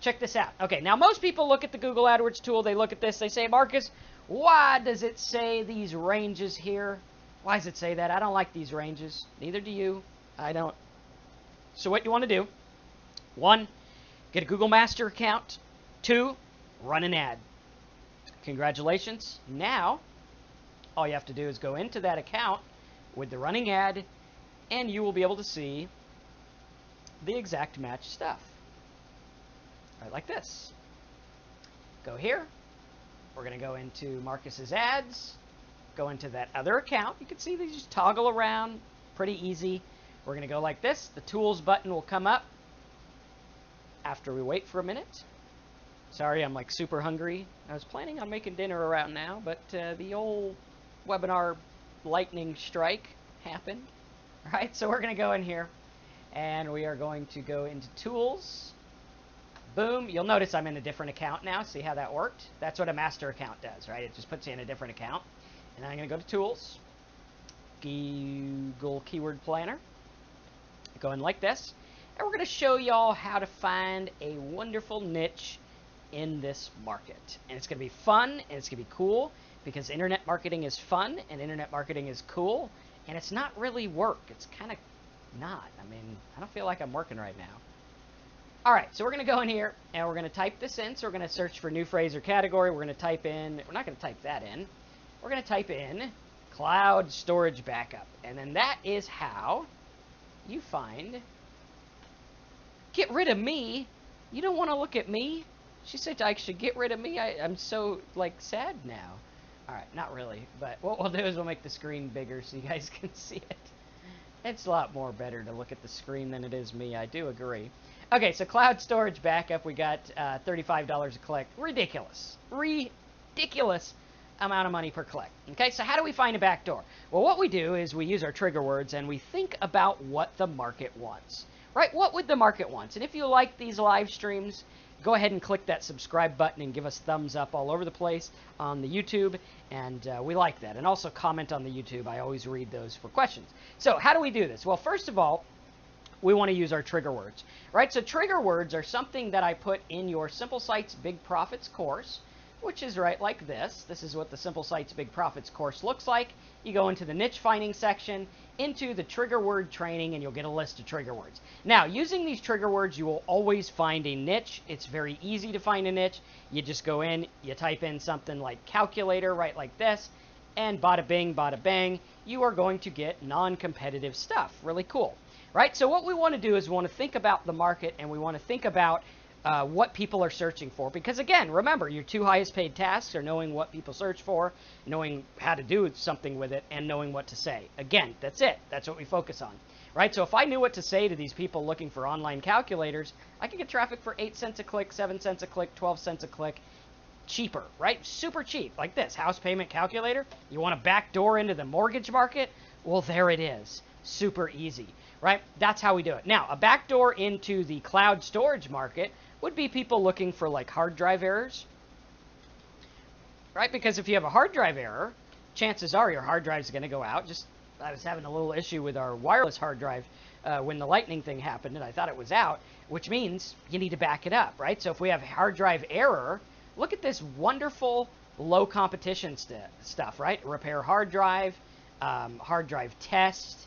Check this out. Okay, now most people look at the Google AdWords tool, they look at this, they say, Marcus, why does it say these ranges here? Why does it say that? I don't like these ranges. Neither do you. I don't. So what you want to do, 1, get a Google Master account. 2, run an ad. Congratulations. Now, all you have to do is go into that account with the running ad, and you will be able to see the exact match stuff. Right, like this. Go here. We're going to go into Marcus's ads. Go into that other account. You can see they just toggle around. Pretty easy. We're going to go like this. The tools button will come up after we wait for a minute. Sorry, I'm like super hungry. I was planning on making dinner around now, but the old webinar lightning strike happened. All right, so we're going to go in here, and we are going to go into tools. Boom. You'll notice I'm in a different account now. See how that worked? That's what a master account does, right? It just puts you in a different account. And then I'm going to go to Tools, Google Keyword Planner. Go in like this. And we're going to show y'all how to find a wonderful niche in this market. And it's going to be fun, and it's going to be cool, because internet marketing is fun, and internet marketing is cool, and it's not really work. It's kind of not. I mean, I don't feel like I'm working right now. All right, so we're going to go in here, and we're going to type this in. So we're going to search for new phrase or category. We're going to type in, we're not going to type that in. We're going to type in cloud storage backup. And then that is how you find, get rid of me. You don't want to look at me. She said I should get rid of me. I'm so, like, sad now. All right, not really. But what we'll do is we'll make the screen bigger so you guys can see it. It's a lot more better to look at the screen than it is me. I do agree. Okay, so cloud storage backup, we got $35 a click. Ridiculous. Ridiculous amount of money per click. Okay, so how do we find a backdoor? Well, what we do is we use our trigger words and we think about what the market wants. Right? What would the market want? And if you like these live streams, go ahead and click that subscribe button and give us thumbs up all over the place on the YouTube, and we like that. And also comment on the YouTube. I always read those for questions. So how do we do this? Well, first of all, we want to use our trigger words, right? So trigger words are something that I put in your Simple Sites Big Profits course, which is right like this. This is what the Simple Sites Big Profits course looks like. You go into the niche finding section, into the trigger word training, and you'll get a list of trigger words. Now, using these trigger words, you will always find a niche. It's very easy to find a niche. You just go in, you type in something like calculator, right like this, and bada bing, bada bang, you are going to get non-competitive stuff. Really cool. Right? So what we want to do is we want to think about the market, and we want to think about what people are searching for. Because again, remember, your 2 highest paid tasks are knowing what people search for, knowing how to do something with it, and knowing what to say. Again, that's it. That's what we focus on. Right? So if I knew what to say to these people looking for online calculators, I could get traffic for 8 cents a click, 7 cents a click, 12 cents a click, cheaper, right? Super cheap, like this, house payment calculator. You want a back door into the mortgage market? Well, there it is. Super easy, right? That's how we do it. Now, a backdoor into the cloud storage market would be people looking for like hard drive errors, right? Because if you have a hard drive error, chances are your hard drive is going to go out. Just I was having a little issue with our wireless hard drive when the lightning thing happened, and I thought it was out, which means you need to back it up, right? So if we have hard drive error, look at this wonderful low competition stuff, right? Repair hard drive test,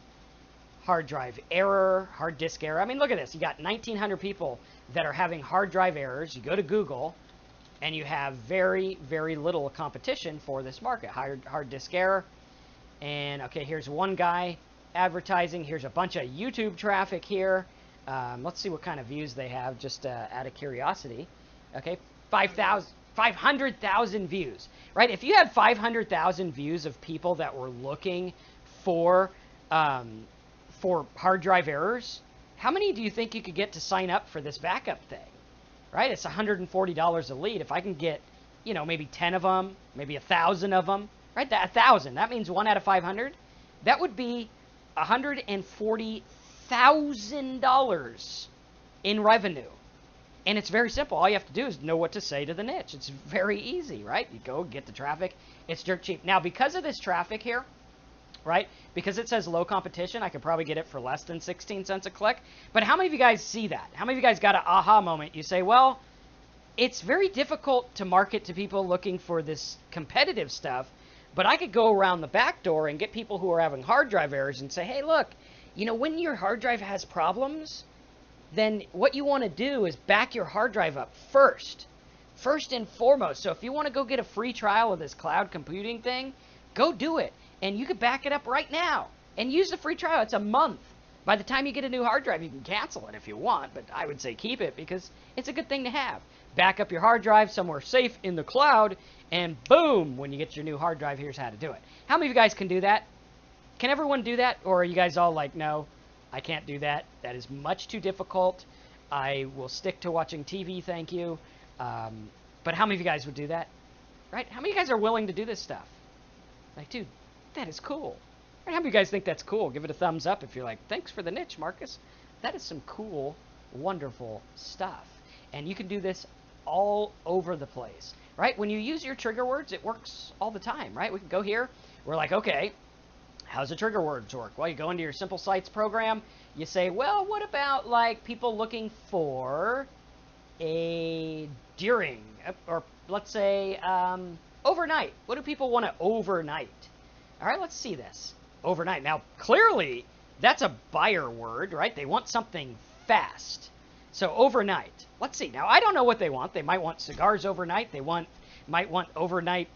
hard drive error, hard disk error. I mean, look at this. You got 1,900 people that are having hard drive errors. You go to Google, and you have very, very little competition for this market. Hard disk error. And, okay, here's one guy advertising. Here's a bunch of YouTube traffic here. Let's see what kind of views they have, just out of curiosity. Okay, 500,000 views, right? If you had 500,000 views of people that were looking for hard drive errors, how many do you think you could get to sign up for this backup thing, right? It's $140 a lead. If I can get, maybe 10 of them, maybe 1,000 of them, right? 1,000, that means 1 out of 500. That would be $140,000 in revenue. And it's very simple. All you have to do is know what to say to the niche. It's very easy, right? You go get the traffic. It's dirt cheap. Now, because of this traffic here, right, because it says low competition, I could probably get it for less than 16 cents a click. But how many of you guys see that? How many of you guys got an aha moment? You say, well, it's very difficult to market to people looking for this competitive stuff, but I could go around the back door and get people who are having hard drive errors and say, hey, look, when your hard drive has problems, then what you want to do is back your hard drive up first and foremost. So if you want to go get a free trial of this cloud computing thing, go do it. And you can back it up right now and use the free trial. It's a month. By the time you get a new hard drive, you can cancel it if you want, but I would say keep it because it's a good thing to have. Back up your hard drive somewhere safe in the cloud, and boom, when you get your new hard drive, here's how to do it. How many of you guys can do that? Can everyone do that? Or are you guys all like, no, I can't do that. That is much too difficult. I will stick to watching TV, thank you. But how many of you guys would do that? Right? How many of you guys are willing to do this stuff? Like, dude, that is cool. Right? How many of you guys think that's cool? Give it a thumbs up if you're like, thanks for the niche, Marcus. That is some cool, wonderful stuff. And you can do this all over the place. Right? When you use your trigger words, it works all the time, right? We can go here. We're like, okay, how's the trigger words work? Well, you go into your Simple Sites program. You say, well, what about like people looking for a during, or let's say overnight. What do people want to overnight? All right, let's see this. Overnight. Now, clearly, that's a buyer word, right? They want something fast. So overnight. Let's see. Now, I don't know what they want. They might want cigars overnight. They might want overnight,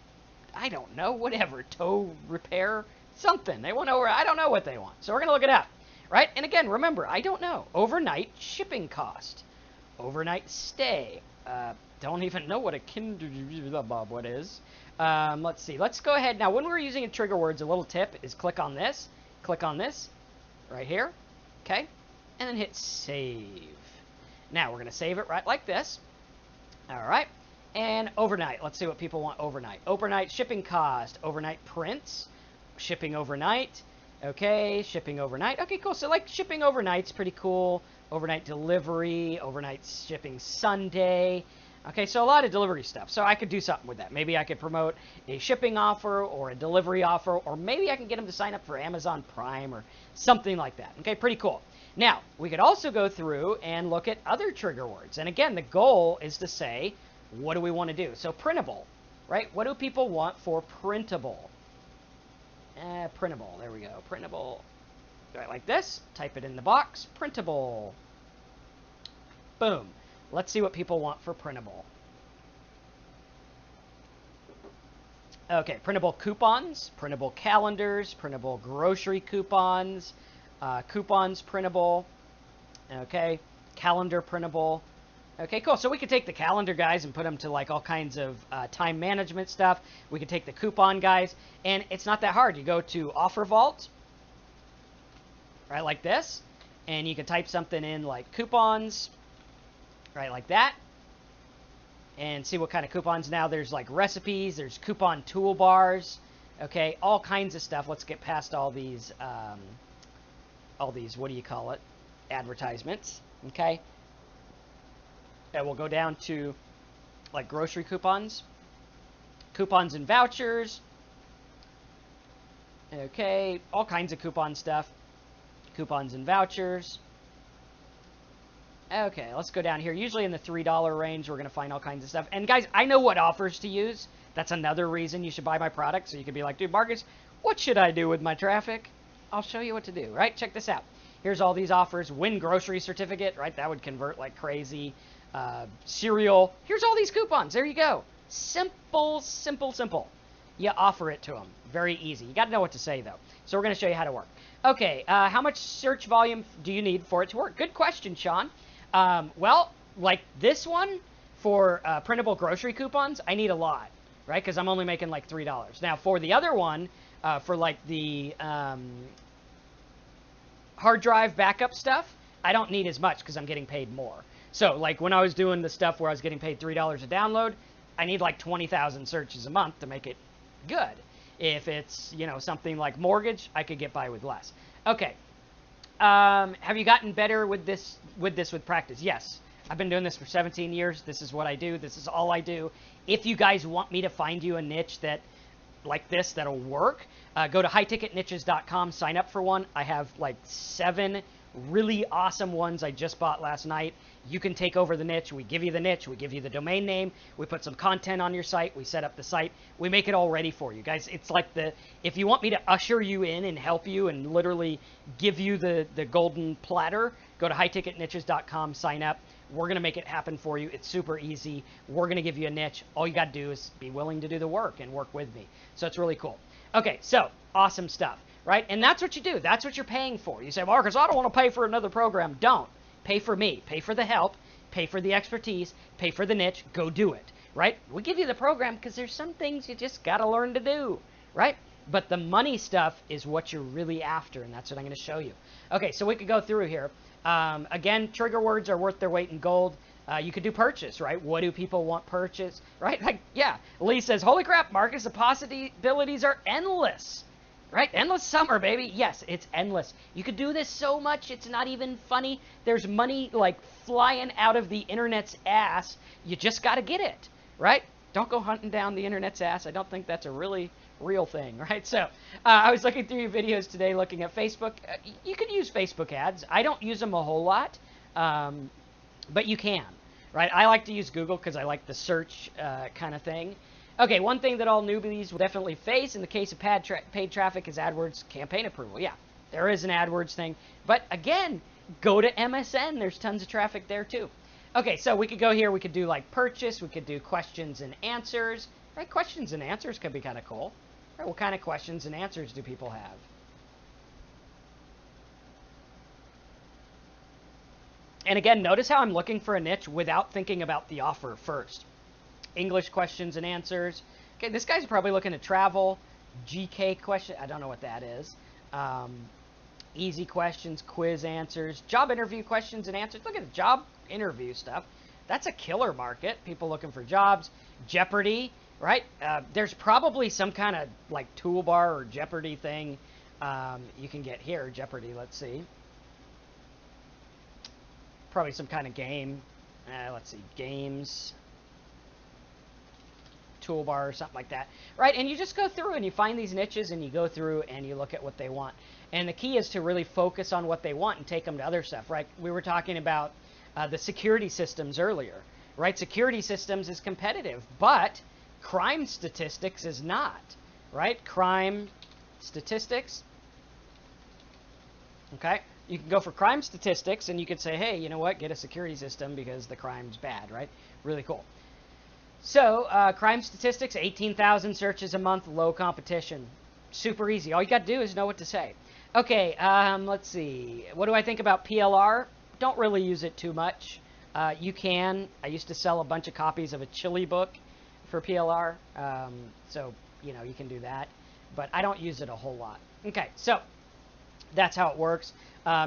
I don't know, whatever, tow repair, something. They want I don't know what they want. So we're going to look it up, right? And again, remember, I don't know. Overnight shipping cost. Overnight stay. Don't even know what what is. Let's see. Let's go ahead. Now, when we're using a trigger words, a little tip is click on this right here, okay? And then hit save. Now, we're going to save it right like this. All right. And overnight. Let's see what people want overnight. Overnight shipping cost. Overnight prints. Shipping overnight. Okay, shipping overnight. Okay, cool. So, like, shipping overnight's pretty cool. Overnight delivery. Overnight shipping Sunday. Okay, so a lot of delivery stuff. So I could do something with that. Maybe I could promote a shipping offer or a delivery offer, or maybe I can get them to sign up for Amazon Prime or something like that. Okay, pretty cool. Now, we could also go through and look at other trigger words. And again, the goal is to say, what do we want to do? So printable, right? What do people want for printable? Printable, there we go. Printable, right, like this. Type it in the box, printable. Boom. Let's see what people want for printable. Okay, printable coupons, printable calendars, printable grocery coupons, coupons printable, okay, calendar printable. Okay, cool. So we could take the calendar guys and put them to like all kinds of time management stuff. We could take the coupon guys, and it's not that hard. You go to Offer Vault, right, like this, and you can type something in like coupons, right, like that, and see what kind of coupons. Now there's like recipes, there's coupon toolbars, okay, all kinds of stuff. Let's get past all these, what do you call it, advertisements, okay? And we'll go down to like grocery coupons, coupons and vouchers, Okay, all kinds of coupon stuff. Coupons and vouchers. Okay, let's go down here. Usually in the $3 range, we're going to find all kinds of stuff. And guys, I know what offers to use. That's another reason you should buy my product. So you can be like, dude, Marcus, what should I do with my traffic? I'll show you what to do, right? Check this out. Here's all these offers. Win grocery certificate, right? That would convert like crazy. Cereal. Here's all these coupons. There you go. Simple, simple, simple. You offer it to them. Very easy. You got to know what to say, though. So we're going to show you how to work. Okay, how much search volume do you need for it to work? Good question, Sean. Well, like this one for printable grocery coupons, I need a lot, right? Because I'm only making like $3. Now, for the other one, for like the hard drive backup stuff, I don't need as much because I'm getting paid more. So, like when I was doing the stuff where I was getting paid $3 a download, I need like 20,000 searches a month to make it good. If it's, you know, something like mortgage, I could get by with less. Okay. Have you gotten better with this with practice? Yes. I've been doing this for 17 years. This is what I do. This is all I do. If you guys want me to find you a niche that like this that'll work, go to highticketniches.com, sign up for one. I have like 7 really awesome ones I just bought last night. You can take over the niche. We give you the niche. We give you the domain name. We put some content on your site. We set up the site. We make it all ready for you. Guys, it's like if you want me to usher you in and help you and literally give you the golden platter, go to highticketniches.com, sign up. We're going to make it happen for you. It's super easy. We're going to give you a niche. All you got to do is be willing to do the work and work with me. So it's really cool. Okay, so awesome stuff, right? And that's what you do. That's what you're paying for. You say, Marcus, I don't want to pay for another program. Don't. Pay for me. Pay for the help. Pay for the expertise. Pay for the niche. Go do it, right? We give you the program because there's some things you just got to learn to do, right? But the money stuff is what you're really after, and that's what I'm going to show you. Okay, so we could go through here. Again, trigger words are worth their weight in gold. You could do purchase, right? What do people want purchase, right? Like, yeah, Lee says, holy crap, Marcus, the possibilities are endless, right? Endless summer, baby. Yes, it's endless. You could do this so much, it's not even funny. There's money like flying out of the internet's ass. You just got to get it, right? Don't go hunting down the internet's ass. I don't think that's a really real thing, right? So I was looking through your videos today looking at Facebook. You can use Facebook ads. I don't use them a whole lot, but you can, right? I like to use Google because I like the search kind of thing. Okay, one thing that all newbies will definitely face in the case of paid traffic is AdWords campaign approval. Yeah, there is an AdWords thing. But again, go to MSN. There's tons of traffic there too. Okay, so we could go here. We could do like purchase. We could do questions and answers. Right? Questions and answers could be kind of cool. Right, what kind of questions and answers do people have? And again, notice how I'm looking for a niche without thinking about the offer first. English questions and answers. Okay, this guy's probably looking at travel. GK question. I don't know what that is. Easy questions, quiz answers, job interview questions and answers. Look at the job interview stuff. That's a killer market. People looking for jobs. Jeopardy. Right? There's probably some kind of like toolbar or Jeopardy thing you can get here. Jeopardy, let's see. Probably some kind of game. Let's see. Games. Toolbar or something like that. Right? And you just go through and you find these niches and you go through and you look at what they want. And the key is to really focus on what they want and take them to other stuff. Right? We were talking about the security systems earlier. Right? Security systems is competitive, but crime statistics is not, right? Crime statistics. Okay. You can go for crime statistics and you could say, hey, you know what? Get a security system because the crime's bad, right? Really cool. So crime statistics, 18,000 searches a month, low competition. Super easy. All you got to do is know what to say. Okay. Let's see. What do I think about PLR? Don't really use it too much. You can. I used to sell a bunch of copies of a Chili book for PLR, so you know you can do that, but I don't use it a whole lot. Okay, so that's how it works.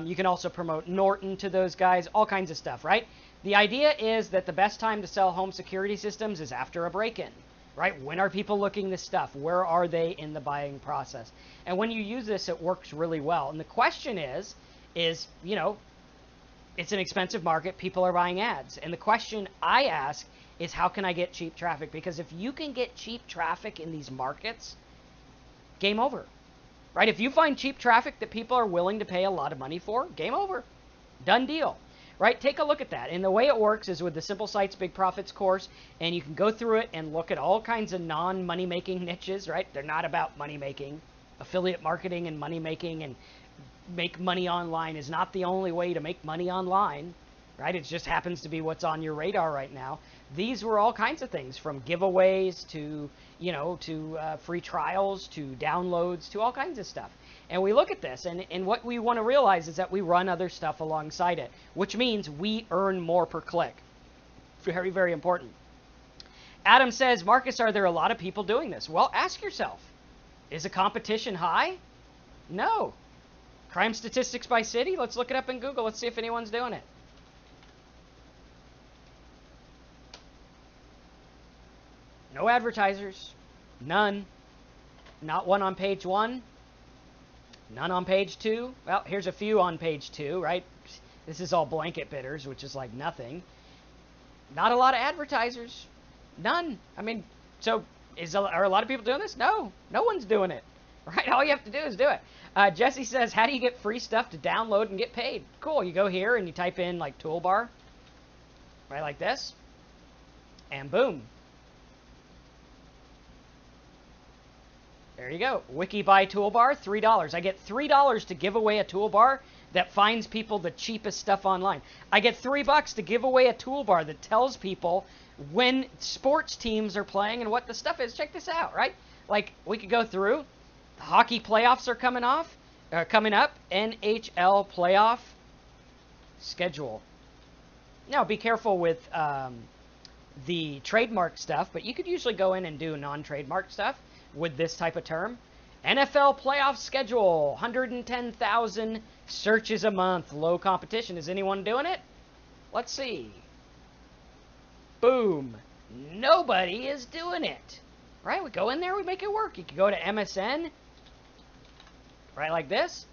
You can also promote Norton to those guys, all kinds of stuff, right? The idea is that the best time to sell home security systems is after a break-in, right? When are people looking this stuff? Where are they in the buying process? And when you use this, it works really well. And the question is you know, it's an expensive market. People are buying ads, and the question I ask is how can I get cheap traffic? Because if you can get cheap traffic in these markets, game over. right? If you find cheap traffic that people are willing to pay a lot of money for, game over. Done deal. Right? Take a look at that. And the way it works is with the Simple Sites, Big Profits course, and you can go through it and look at all kinds of non-money making niches, right? They're not about money making. Affiliate marketing and money making and make money online is not the only way to make money online, right? It just happens to be what's on your radar right now. These were all kinds of things, from giveaways to, free trials to downloads to all kinds of stuff. And we look at this, and what we want to realize is that we run other stuff alongside it, which means we earn more per click. Very, very important. Adam says, Marcus, are there a lot of people doing this? Well, ask yourself, is the competition high? No. Crime statistics by city? Let's look it up in Google. Let's see if anyone's doing it. No advertisers. None. Not one on page 1. None on page 2. Well, here's a few on page 2, right? This is all blanket bidders, which is like nothing. Not a lot of advertisers. None. I mean, so are a lot of people doing this? No. No one's doing it. Right? All you have to do is do it. Jesse says, how do you get free stuff to download and get paid? Cool. You go here and you type in like toolbar. Right, like this. And boom. There you go. Wiki buy toolbar, $3. I get $3 to give away a toolbar that finds people the cheapest stuff online. I get $3 to give away a toolbar that tells people when sports teams are playing and what the stuff is. Check this out, right? Like, we could go through. The hockey playoffs are coming up. NHL playoff schedule. Now, be careful with the trademark stuff, but you could usually go in and do non-trademark stuff with this type of term. NFL playoff schedule, 110,000 searches a month, low competition. Is anyone doing it? Let's see. Boom. Nobody is doing it. Right? We go in there, we make it work. You can go to MSN, right, like this.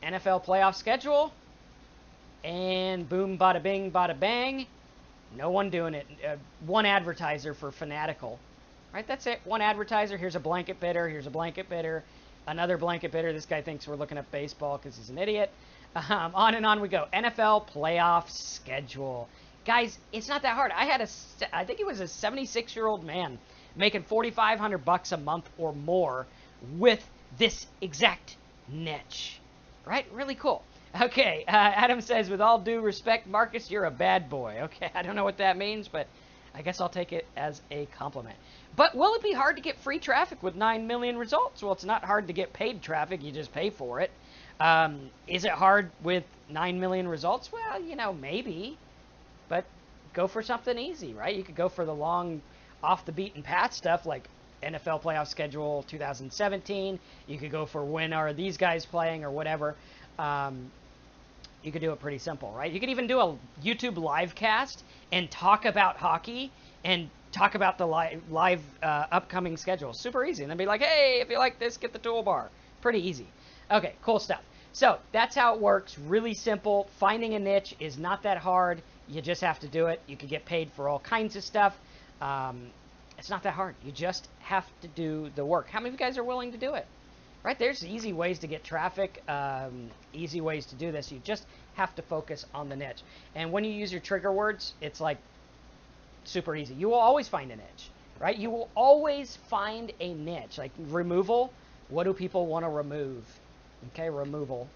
NFL playoff schedule. And boom, bada bing, bada bang. No one doing it. One advertiser for Fanatical. Right, that's it. One advertiser. Here's a blanket bidder. Here's a blanket bidder. Another blanket bidder. This guy thinks we're looking at baseball because he's an idiot. On and on we go. NFL playoff schedule. Guys, it's not that hard. I think he was a 76-year-old man making $4,500 a month or more with this exact niche. Right? Really cool. Okay, Adam says, with all due respect, Marcus, you're a bad boy. Okay, I don't know what that means, but I guess I'll take it as a compliment. But will it be hard to get free traffic with 9 million results? Well, it's not hard to get paid traffic. You just pay for it. Is it hard with 9 million results? Well, maybe. But go for something easy, right? You could go for the long, off-the-beaten-path stuff like NFL playoff schedule 2017. You could go for when are these guys playing or whatever. You could do it pretty simple, right? You could even do a YouTube live cast and talk about hockey and talk about the live upcoming schedule. Super easy. And then be like, hey, if you like this, get the toolbar. Pretty easy. Okay, cool stuff. So that's how it works. Really simple. Finding a niche is not that hard. You just have to do it. You can get paid for all kinds of stuff. It's not that hard. You just have to do the work. How many of you guys are willing to do it? Right? There's easy ways to get traffic, easy ways to do this. You just have to focus on the niche. And when you use your trigger words, it's like super easy. You will always find a niche, right? You will always find a niche. Like removal, what do people want to remove? Okay, removal.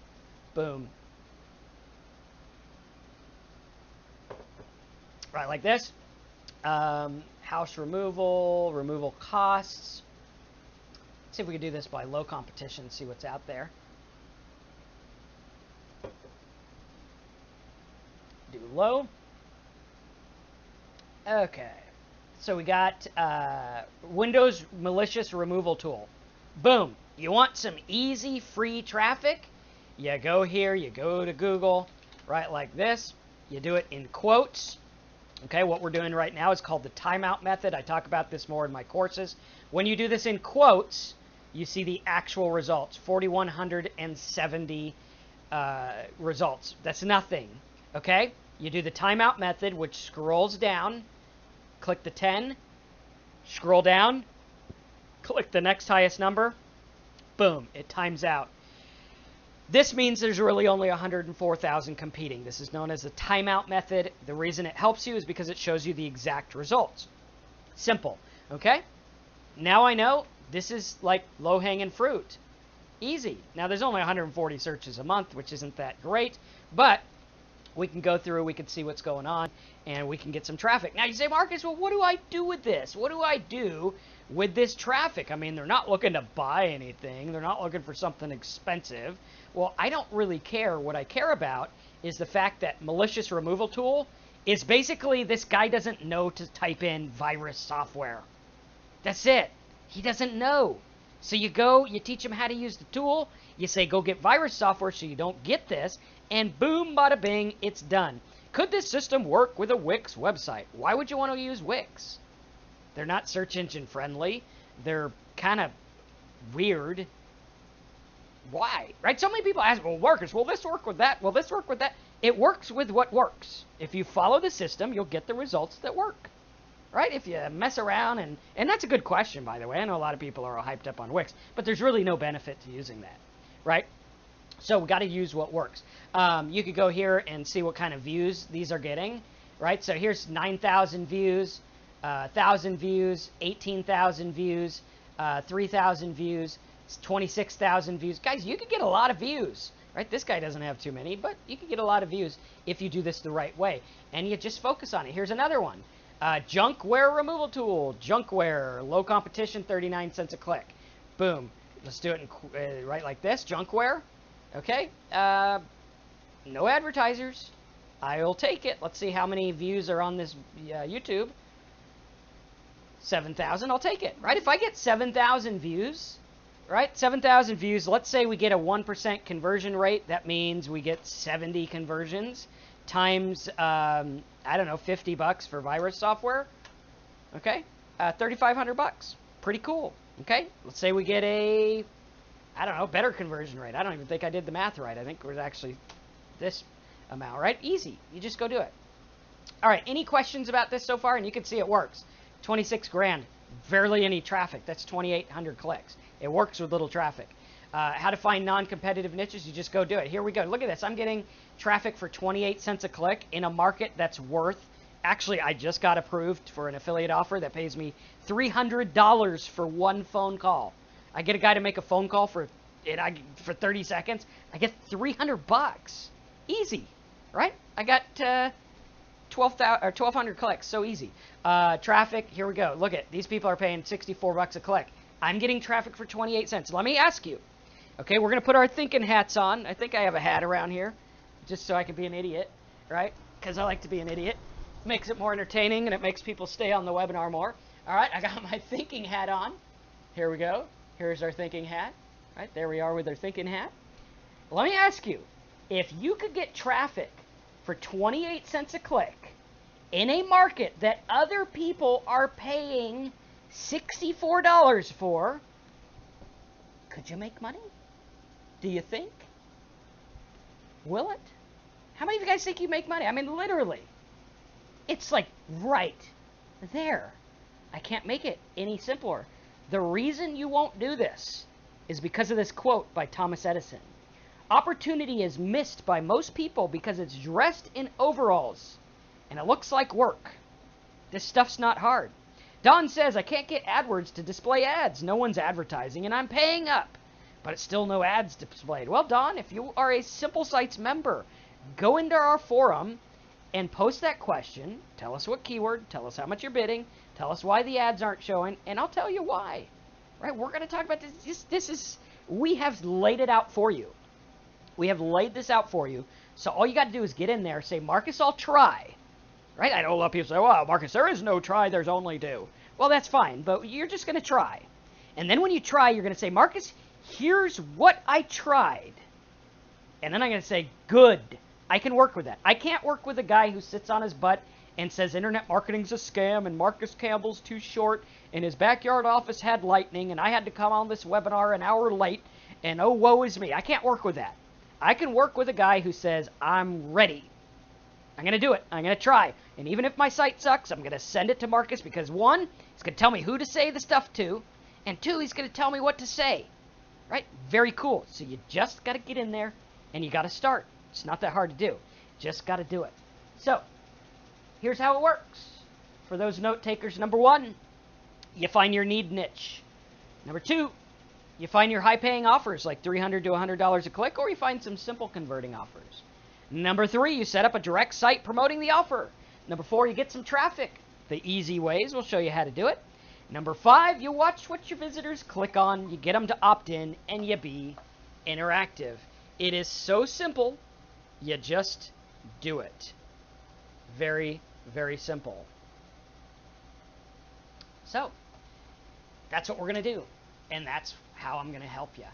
Boom. Right, like this. House removal, removal costs. Let's see if we can do this by low competition, see what's out there. Do low. Okay. So we got Windows malicious removal tool. Boom. You want some easy free traffic? You go here, you go to Google, right, like this. You do it in quotes. Okay, what we're doing right now is called the Timeout Method. I talk about this more in my courses. When you do this in quotes, you see the actual results, 4,170 results. That's nothing, okay? You do the Timeout Method, which scrolls down. Click the 10. Scroll down. Click the next highest number. boom, it times out. This means there's really only 104,000 competing. This is known as the timeout method. The reason it helps you is because it shows you the exact results. Simple, okay? Now I know this is like low-hanging fruit. Easy. Now there's only 140 searches a month, which isn't that great, but we can go through, we can see what's going on, and we can get some traffic. Now you say, Marcus, well, what do I do with this? What do I do with this traffic? I mean, they're not looking to buy anything. They're not looking for something expensive. Well, I don't really care. What I care about is the fact that malicious removal tool is basically this guy doesn't know to type in virus software. That's it. He doesn't know. So you go, you teach him how to use the tool, you say go get virus software so you don't get this, and boom, bada bing, it's done. Could this system work with a Wix website? Why would you want to use Wix? They're not search engine friendly. They're kind of weird. Why? Right? So many people ask, well, Marcus, will this work with that? Will this work with that? It works with what works. If you follow the system, you'll get the results that work. Right? If you mess around, and that's a good question, by the way. I know a lot of people are all hyped up on Wix, but there's really no benefit to using that. Right? So we got to use what works. You could go here and see what kind of views these are getting. Right? So here's 9,000 views, 1,000 views, 18,000 views, 3,000 views, 26,000 views. Guys, you could get a lot of views, right? This guy doesn't have too many, but you could get a lot of views if you do this the right way. And you just focus on it. Here's another one. Junkware removal tool. Junkware, low competition, 39 cents a click. Boom. Let's do it in, right like this. Junkware. Okay. No advertisers. I'll take it. Let's see how many views are on this YouTube. 7,000. I'll take it. Right? If I get 7,000 views, right? 7,000 views. Let's say we get a 1% conversion rate. That means we get 70 conversions times, I don't know, $50 for virus software. Okay? 3,500 bucks. Pretty cool. Okay? Let's say we get a, I don't know, better conversion rate. I don't even think I did the math right. I think it was actually this amount, right? Easy. You just go do it. All right. Any questions about this so far? And you can see it works. 26 grand. Barely any traffic. That's 2,800 clicks. It works with little traffic. How to find non-competitive niches? You just go do it. Here we go. Look at this. I'm getting traffic for 28 cents a click in a market that's worth, actually, I just got approved for an affiliate offer that pays me $300 for one phone call. I get a guy to make a phone call for 30 seconds. I get 300 bucks. Easy, right? I got 1,200 clicks. So easy. Traffic, here we go. Look at, these people are paying 64 bucks a click. I'm getting traffic for 28 cents. Let me ask you. Okay, we're going to put our thinking hats on. I think I have a hat around here just so I can be an idiot, right? Because I like to be an idiot. Makes it more entertaining and it makes people stay on the webinar more. All right, I got my thinking hat on. Here we go. Here's our thinking hat. All right, there we are with our thinking hat. Let me ask you, if you could get traffic for 28 cents a click in a market that other people are paying $64 for, could you make money? Do you think? Will it? How many of you guys think you make money? I mean, literally. It's like right there. I can't make it any simpler. The reason you won't do this is because of this quote by Thomas Edison. Opportunity is missed by most people because it's dressed in overalls and it looks like work. This stuff's not hard. Don says, I can't get AdWords to display ads. No one's advertising and I'm paying up, but it's still no ads displayed. Well, Don, if you are a Simple Sites member, go into our forum and post that question. Tell us what keyword, tell us how much you're bidding, tell us why the ads aren't showing, and I'll tell you why. Right? We're going to talk about this. We have laid it out for you. We have laid this out for you. So all you got to do is get in there, say, Marcus, I'll try. Right? I know a lot of people say, well, Marcus, there is no try, there's only do. Well, that's fine, but you're just going to try. And then when you try, you're going to say, Marcus, here's what I tried. And then I'm going to say, good. I can work with that. I can't work with a guy who sits on his butt and says internet marketing's a scam and Marcus Campbell's too short and his backyard office had lightning and I had to come on this webinar an hour late and oh, woe is me. I can't work with that. I can work with a guy who says, I'm ready. I'm going to do it. I'm going to try. And even if my site sucks, I'm going to send it to Marcus because one, he's going to tell me who to say the stuff to, and two, he's going to tell me what to say. right? Very cool. So you just got to get in there and you got to start. It's not that hard to do. Just got to do it. So here's how it works. For those note takers, number 1, you find your need niche. Number 2, you find your high-paying offers like $300 to $100 a click, or you find some simple converting offers. Number 3, you set up a direct site promoting the offer. Number 4, you get some traffic. The easy ways, we'll show you how to do it. Number 5, you watch what your visitors click on, you get them to opt in, and you be interactive. It is so simple, you just do it. Very, very simple. So, that's what we're going to do, and that's how I'm going to help you.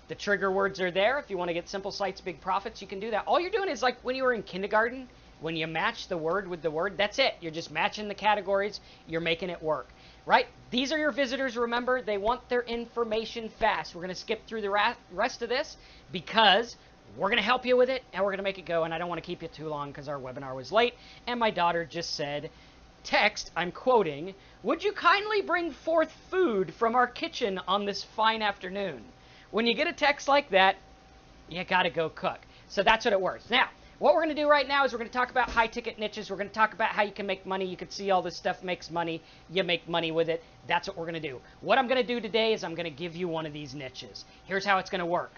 The trigger words are there. If you want to get simple sites, big profits, you can do that. All you're doing is like when you were in kindergarten, when you match the word with the word, that's it. You're just matching the categories. You're making it work, right? These are your visitors, remember. They want their information fast. We're going to skip through the rest of this because we're going to help you with it, and we're going to make it go, and I don't want to keep you too long because our webinar was late, and my daughter just said, text, I'm quoting, "Would you kindly bring forth food from our kitchen on this fine afternoon?" When you get a text like that, you got to go cook. So that's what it works. Now, what we're going to do right now is we're going to talk about high-ticket niches. We're going to talk about how you can make money. You can see all this stuff makes money. You make money with it. That's what we're going to do. What I'm going to do today is I'm going to give you one of these niches. Here's how it's going to work.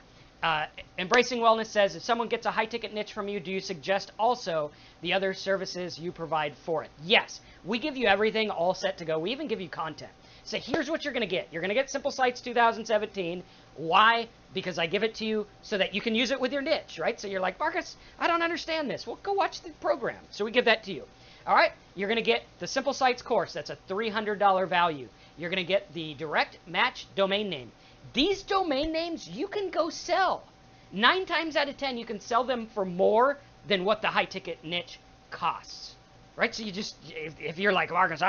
Embracing Wellness says, if someone gets a high-ticket niche from you, do you suggest also the other services you provide for it? Yes. We give you everything all set to go. We even give you content. So here's what you're going to get. You're going to get Simple Sites 2017. Why? Because I give it to you so that you can use it with your niche, right? So you're like, Marcus, I don't understand this. Well, go watch the program. So we give that to you. All right? You're going to get the Simple Sites course. That's a $300 value. You're going to get the direct match domain name. These domain names you can go sell. 9 times out of 10, you can sell them for more than what the high-ticket niche costs. Right? So you just, if you're like, Marcus,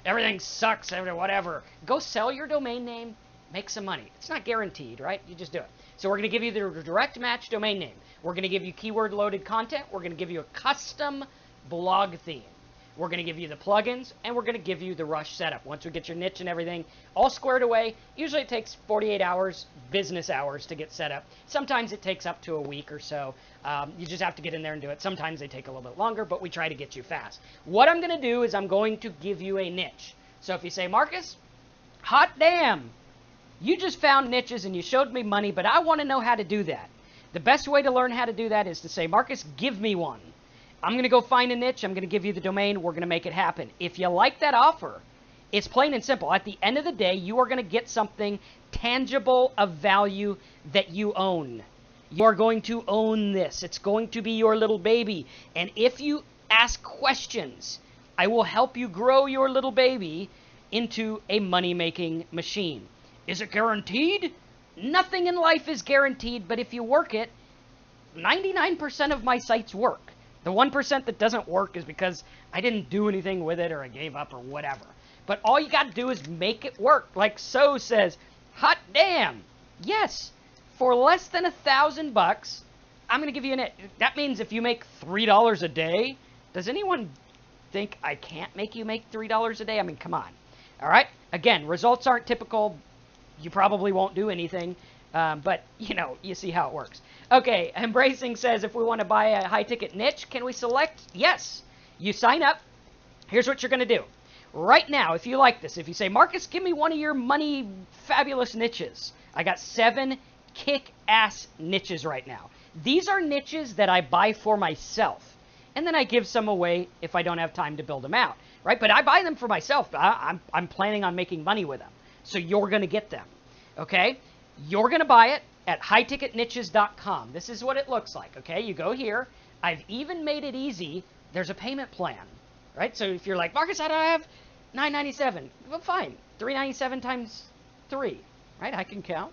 everything sucks, whatever, go sell your domain name, make some money. It's not guaranteed, right? You just do it. So we're going to give you the direct match domain name. We're going to give you keyword-loaded content. We're going to give you a custom blog theme. We're going to give you the plugins, and we're going to give you the rush setup. Once we get your niche and everything all squared away, usually it takes 48 hours, business hours, to get set up. Sometimes it takes up to a week or so. You just have to get in there and do it. Sometimes they take a little bit longer, but we try to get you fast. What I'm going to do is I'm going to give you a niche. So if you say, Marcus, hot damn, you just found niches and you showed me money, but I want to know how to do that. The best way to learn how to do that is to say, Marcus, give me one. I'm going to go find a niche. I'm going to give you the domain. We're going to make it happen. If you like that offer, it's plain and simple. At the end of the day, you are going to get something tangible of value that you own. You are going to own this. It's going to be your little baby. And if you ask questions, I will help you grow your little baby into a money-making machine. Is it guaranteed? Nothing in life is guaranteed, but if you work it, 99% of my sites work. The 1% that doesn't work is because I didn't do anything with it or I gave up or whatever. But all you got to do is make it work. Like So says, hot damn. Yes, for less than $1,000, I'm going to give you a niche. That means if you make $3 a day, does anyone think I can't make you make $3 a day? I mean, come on. All right? Again, results aren't typical. You probably won't do anything. But, you see how it works. Okay, Embracing says, if we want to buy a high-ticket niche, can we select? Yes. You sign up. Here's what you're going to do. Right now, if you like this, if you say, Marcus, give me one of your money fabulous niches. I got 7 kick-ass niches right now. These are niches that I buy for myself. And then I give some away if I don't have time to build them out. Right? But I buy them for myself. I'm planning on making money with them. So you're going to get them. Okay? You're going to buy it at highticketniches.com. This is what it looks like, okay? You go here. I've even made it easy. There's a payment plan, right? So if you're like, Marcus, how do I have $9.97? Well, fine. $3.97 times 3, right? I can count.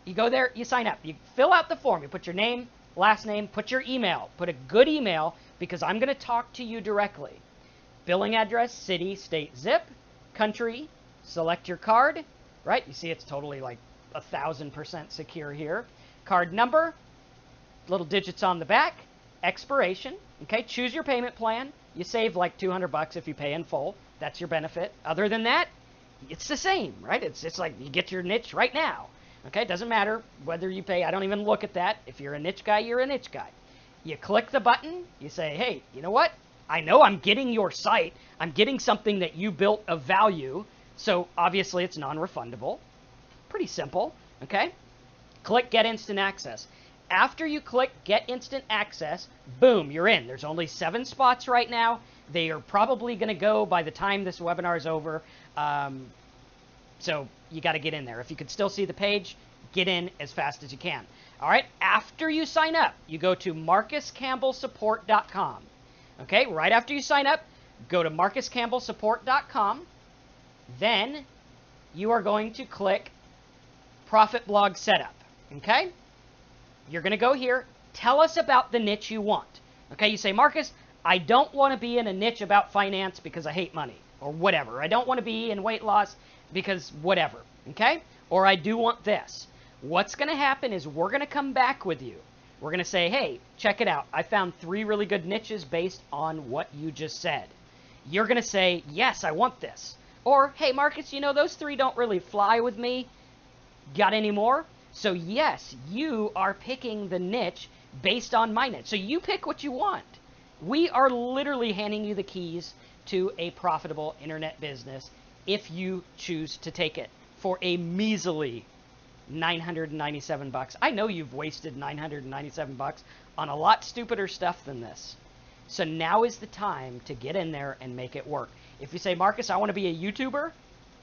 You go there. You sign up. You fill out the form. You put your name, last name, put your email. Put a good email because I'm going to talk to you directly. Billing address, city, state, zip, country. Select your card, right? You see it's totally like 1,000% secure here. Card number, little digits on the back, expiration. Okay, choose your payment plan. You save like $200 if you pay in full. That's your benefit. Other than that, it's the same, right? It's like you get your niche right now. Okay, it doesn't matter whether you pay. I don't even look at that. If you're a niche guy, you're a niche guy. You click the button. You say, hey, you know what? I know I'm getting your site. I'm getting something that you built of value. So obviously it's non-refundable. Pretty simple. Okay? Click Get Instant Access. After you click Get Instant Access, boom, you're in. There's only 7 spots right now. They are probably going to go by the time this webinar is over. So you got to get in there. If you can still see the page, get in as fast as you can. All right. After you sign up, you go to marcuscampbellsupport.com. Okay. Right after you sign up, go to marcuscampbellsupport.com. Then you are going to click Profit Blog Setup. Okay. You're going to go here. Tell us about the niche you want. Okay. You say, Marcus, I don't want to be in a niche about finance because I hate money or whatever. I don't want to be in weight loss because whatever, okay? Or I do want this. What's going to happen is we're going to come back with you. We're going to say, hey, check it out. I found 3 really good niches based on what you just said. You're going to say, yes, I want this. Or, hey, Marcus, you know, those 3 don't really fly with me. Got any more? So, yes, you are picking the niche based on my niche. So you pick what you want. We are literally handing you the keys to a profitable internet business if you choose to take it for a measly $997. I know you've wasted $997 on a lot stupider stuff than this. So now is the time to get in there and make it work. If you say, Marcus, I want to be a YouTuber,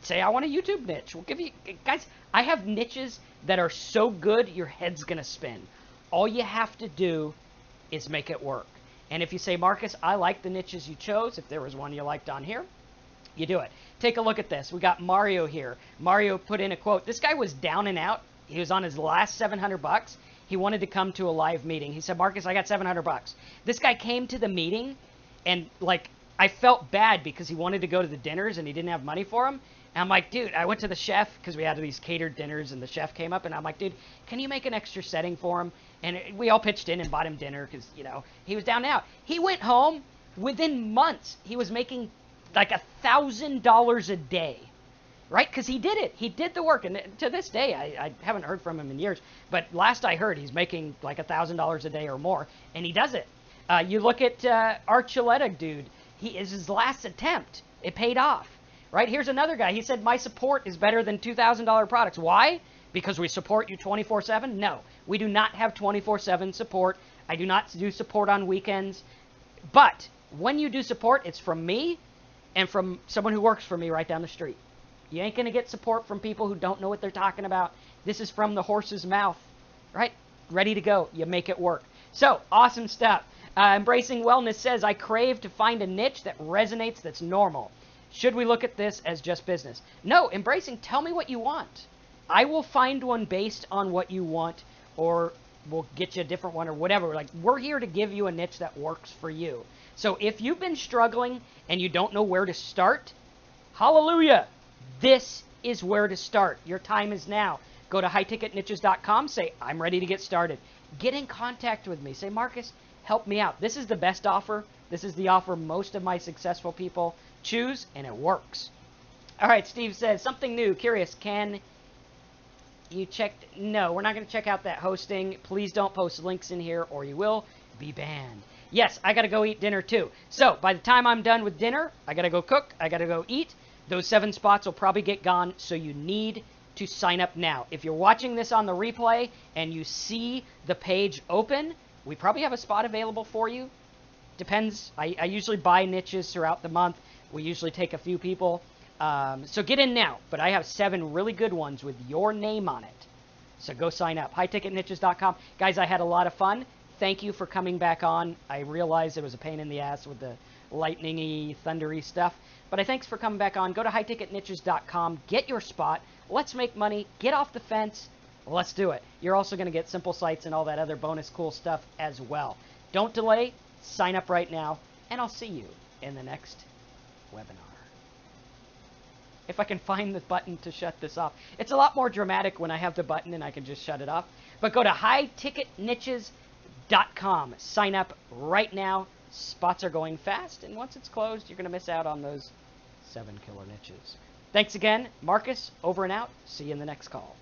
say I want a YouTube niche. We'll give you, guys, I have niches that are so good your head's going to spin. All you have to do is make it work. And if you say, Marcus, I like the niches you chose, if there was one you liked on here, you do it. Take a look at this. We got Mario here. Mario put in a quote. This guy was down and out. He was on his last $700. He wanted to come to a live meeting. He said, Marcus, I got $700. This guy came to the meeting, and like I felt bad because he wanted to go to the dinners and he didn't have money for them. And I'm like, dude, I went to the chef because we had these catered dinners, and the chef came up, and I'm like, dude, can you make an extra setting for him? And we all pitched in and bought him dinner because, you know, he was down and out. He went home. Within months, he was making like $1,000 a day, right? Because he did it. He did the work. And to this day, I haven't heard from him in years. But last I heard, he's making like $1,000 a day or more. And he does it. You look at Archuleta, dude. He is his last attempt. It paid off, right? Here's another guy. He said, my support is better than $2,000 products. Why? Because we support you 24/7? No, we do not have 24/7 support. I do not do support on weekends. But when you do support, it's from me and from someone who works for me right down the street. You ain't going to get support from people who don't know what they're talking about. This is from the horse's mouth, right? Ready to go. You make it work. So, awesome stuff. Embracing Wellness says, I crave to find a niche that resonates, that's normal. Should we look at this as just business? No, Embracing, tell me what you want. I will find one based on what you want, or we'll get you a different one or whatever. Like, we're here to give you a niche that works for you. So if you've been struggling and you don't know where to start, hallelujah, this is where to start. Your time is now. Go to highticketniches.com, say, I'm ready to get started. Get in contact with me. Say, Marcus, help me out. This is the best offer. This is the offer most of my successful people choose, and it works. All right, Steve says, something new. Curious, can you check? No, we're not going to check out that hosting. Please don't post links in here or you will be banned. Yes, I got to go eat dinner too. So by the time I'm done with dinner, I got to go cook. I got to go eat. Those 7 spots will probably get gone. So you need to sign up now. If you're watching this on the replay and you see the page open, we probably have a spot available for you. Depends. I usually buy niches throughout the month. We usually take a few people. So get in now. But I have 7 really good ones with your name on it. So go sign up. highticketniches.com. Guys, I had a lot of fun. Thank you for coming back on. I realized it was a pain in the ass with the lightning-y, thundery stuff. But thanks for coming back on. Go to highticketniches.com. Get your spot. Let's make money. Get off the fence. Let's do it. You're also going to get simple sites and all that other bonus cool stuff as well. Don't delay. Sign up right now. And I'll see you in the next webinar. If I can find the button to shut this off. It's a lot more dramatic when I have the button and I can just shut it off. But go to highticketniches.com. Sign up right now. Spots are going fast, and once it's closed, you're going to miss out on those 7 killer niches. Thanks again. Marcus, over and out. See you in the next call.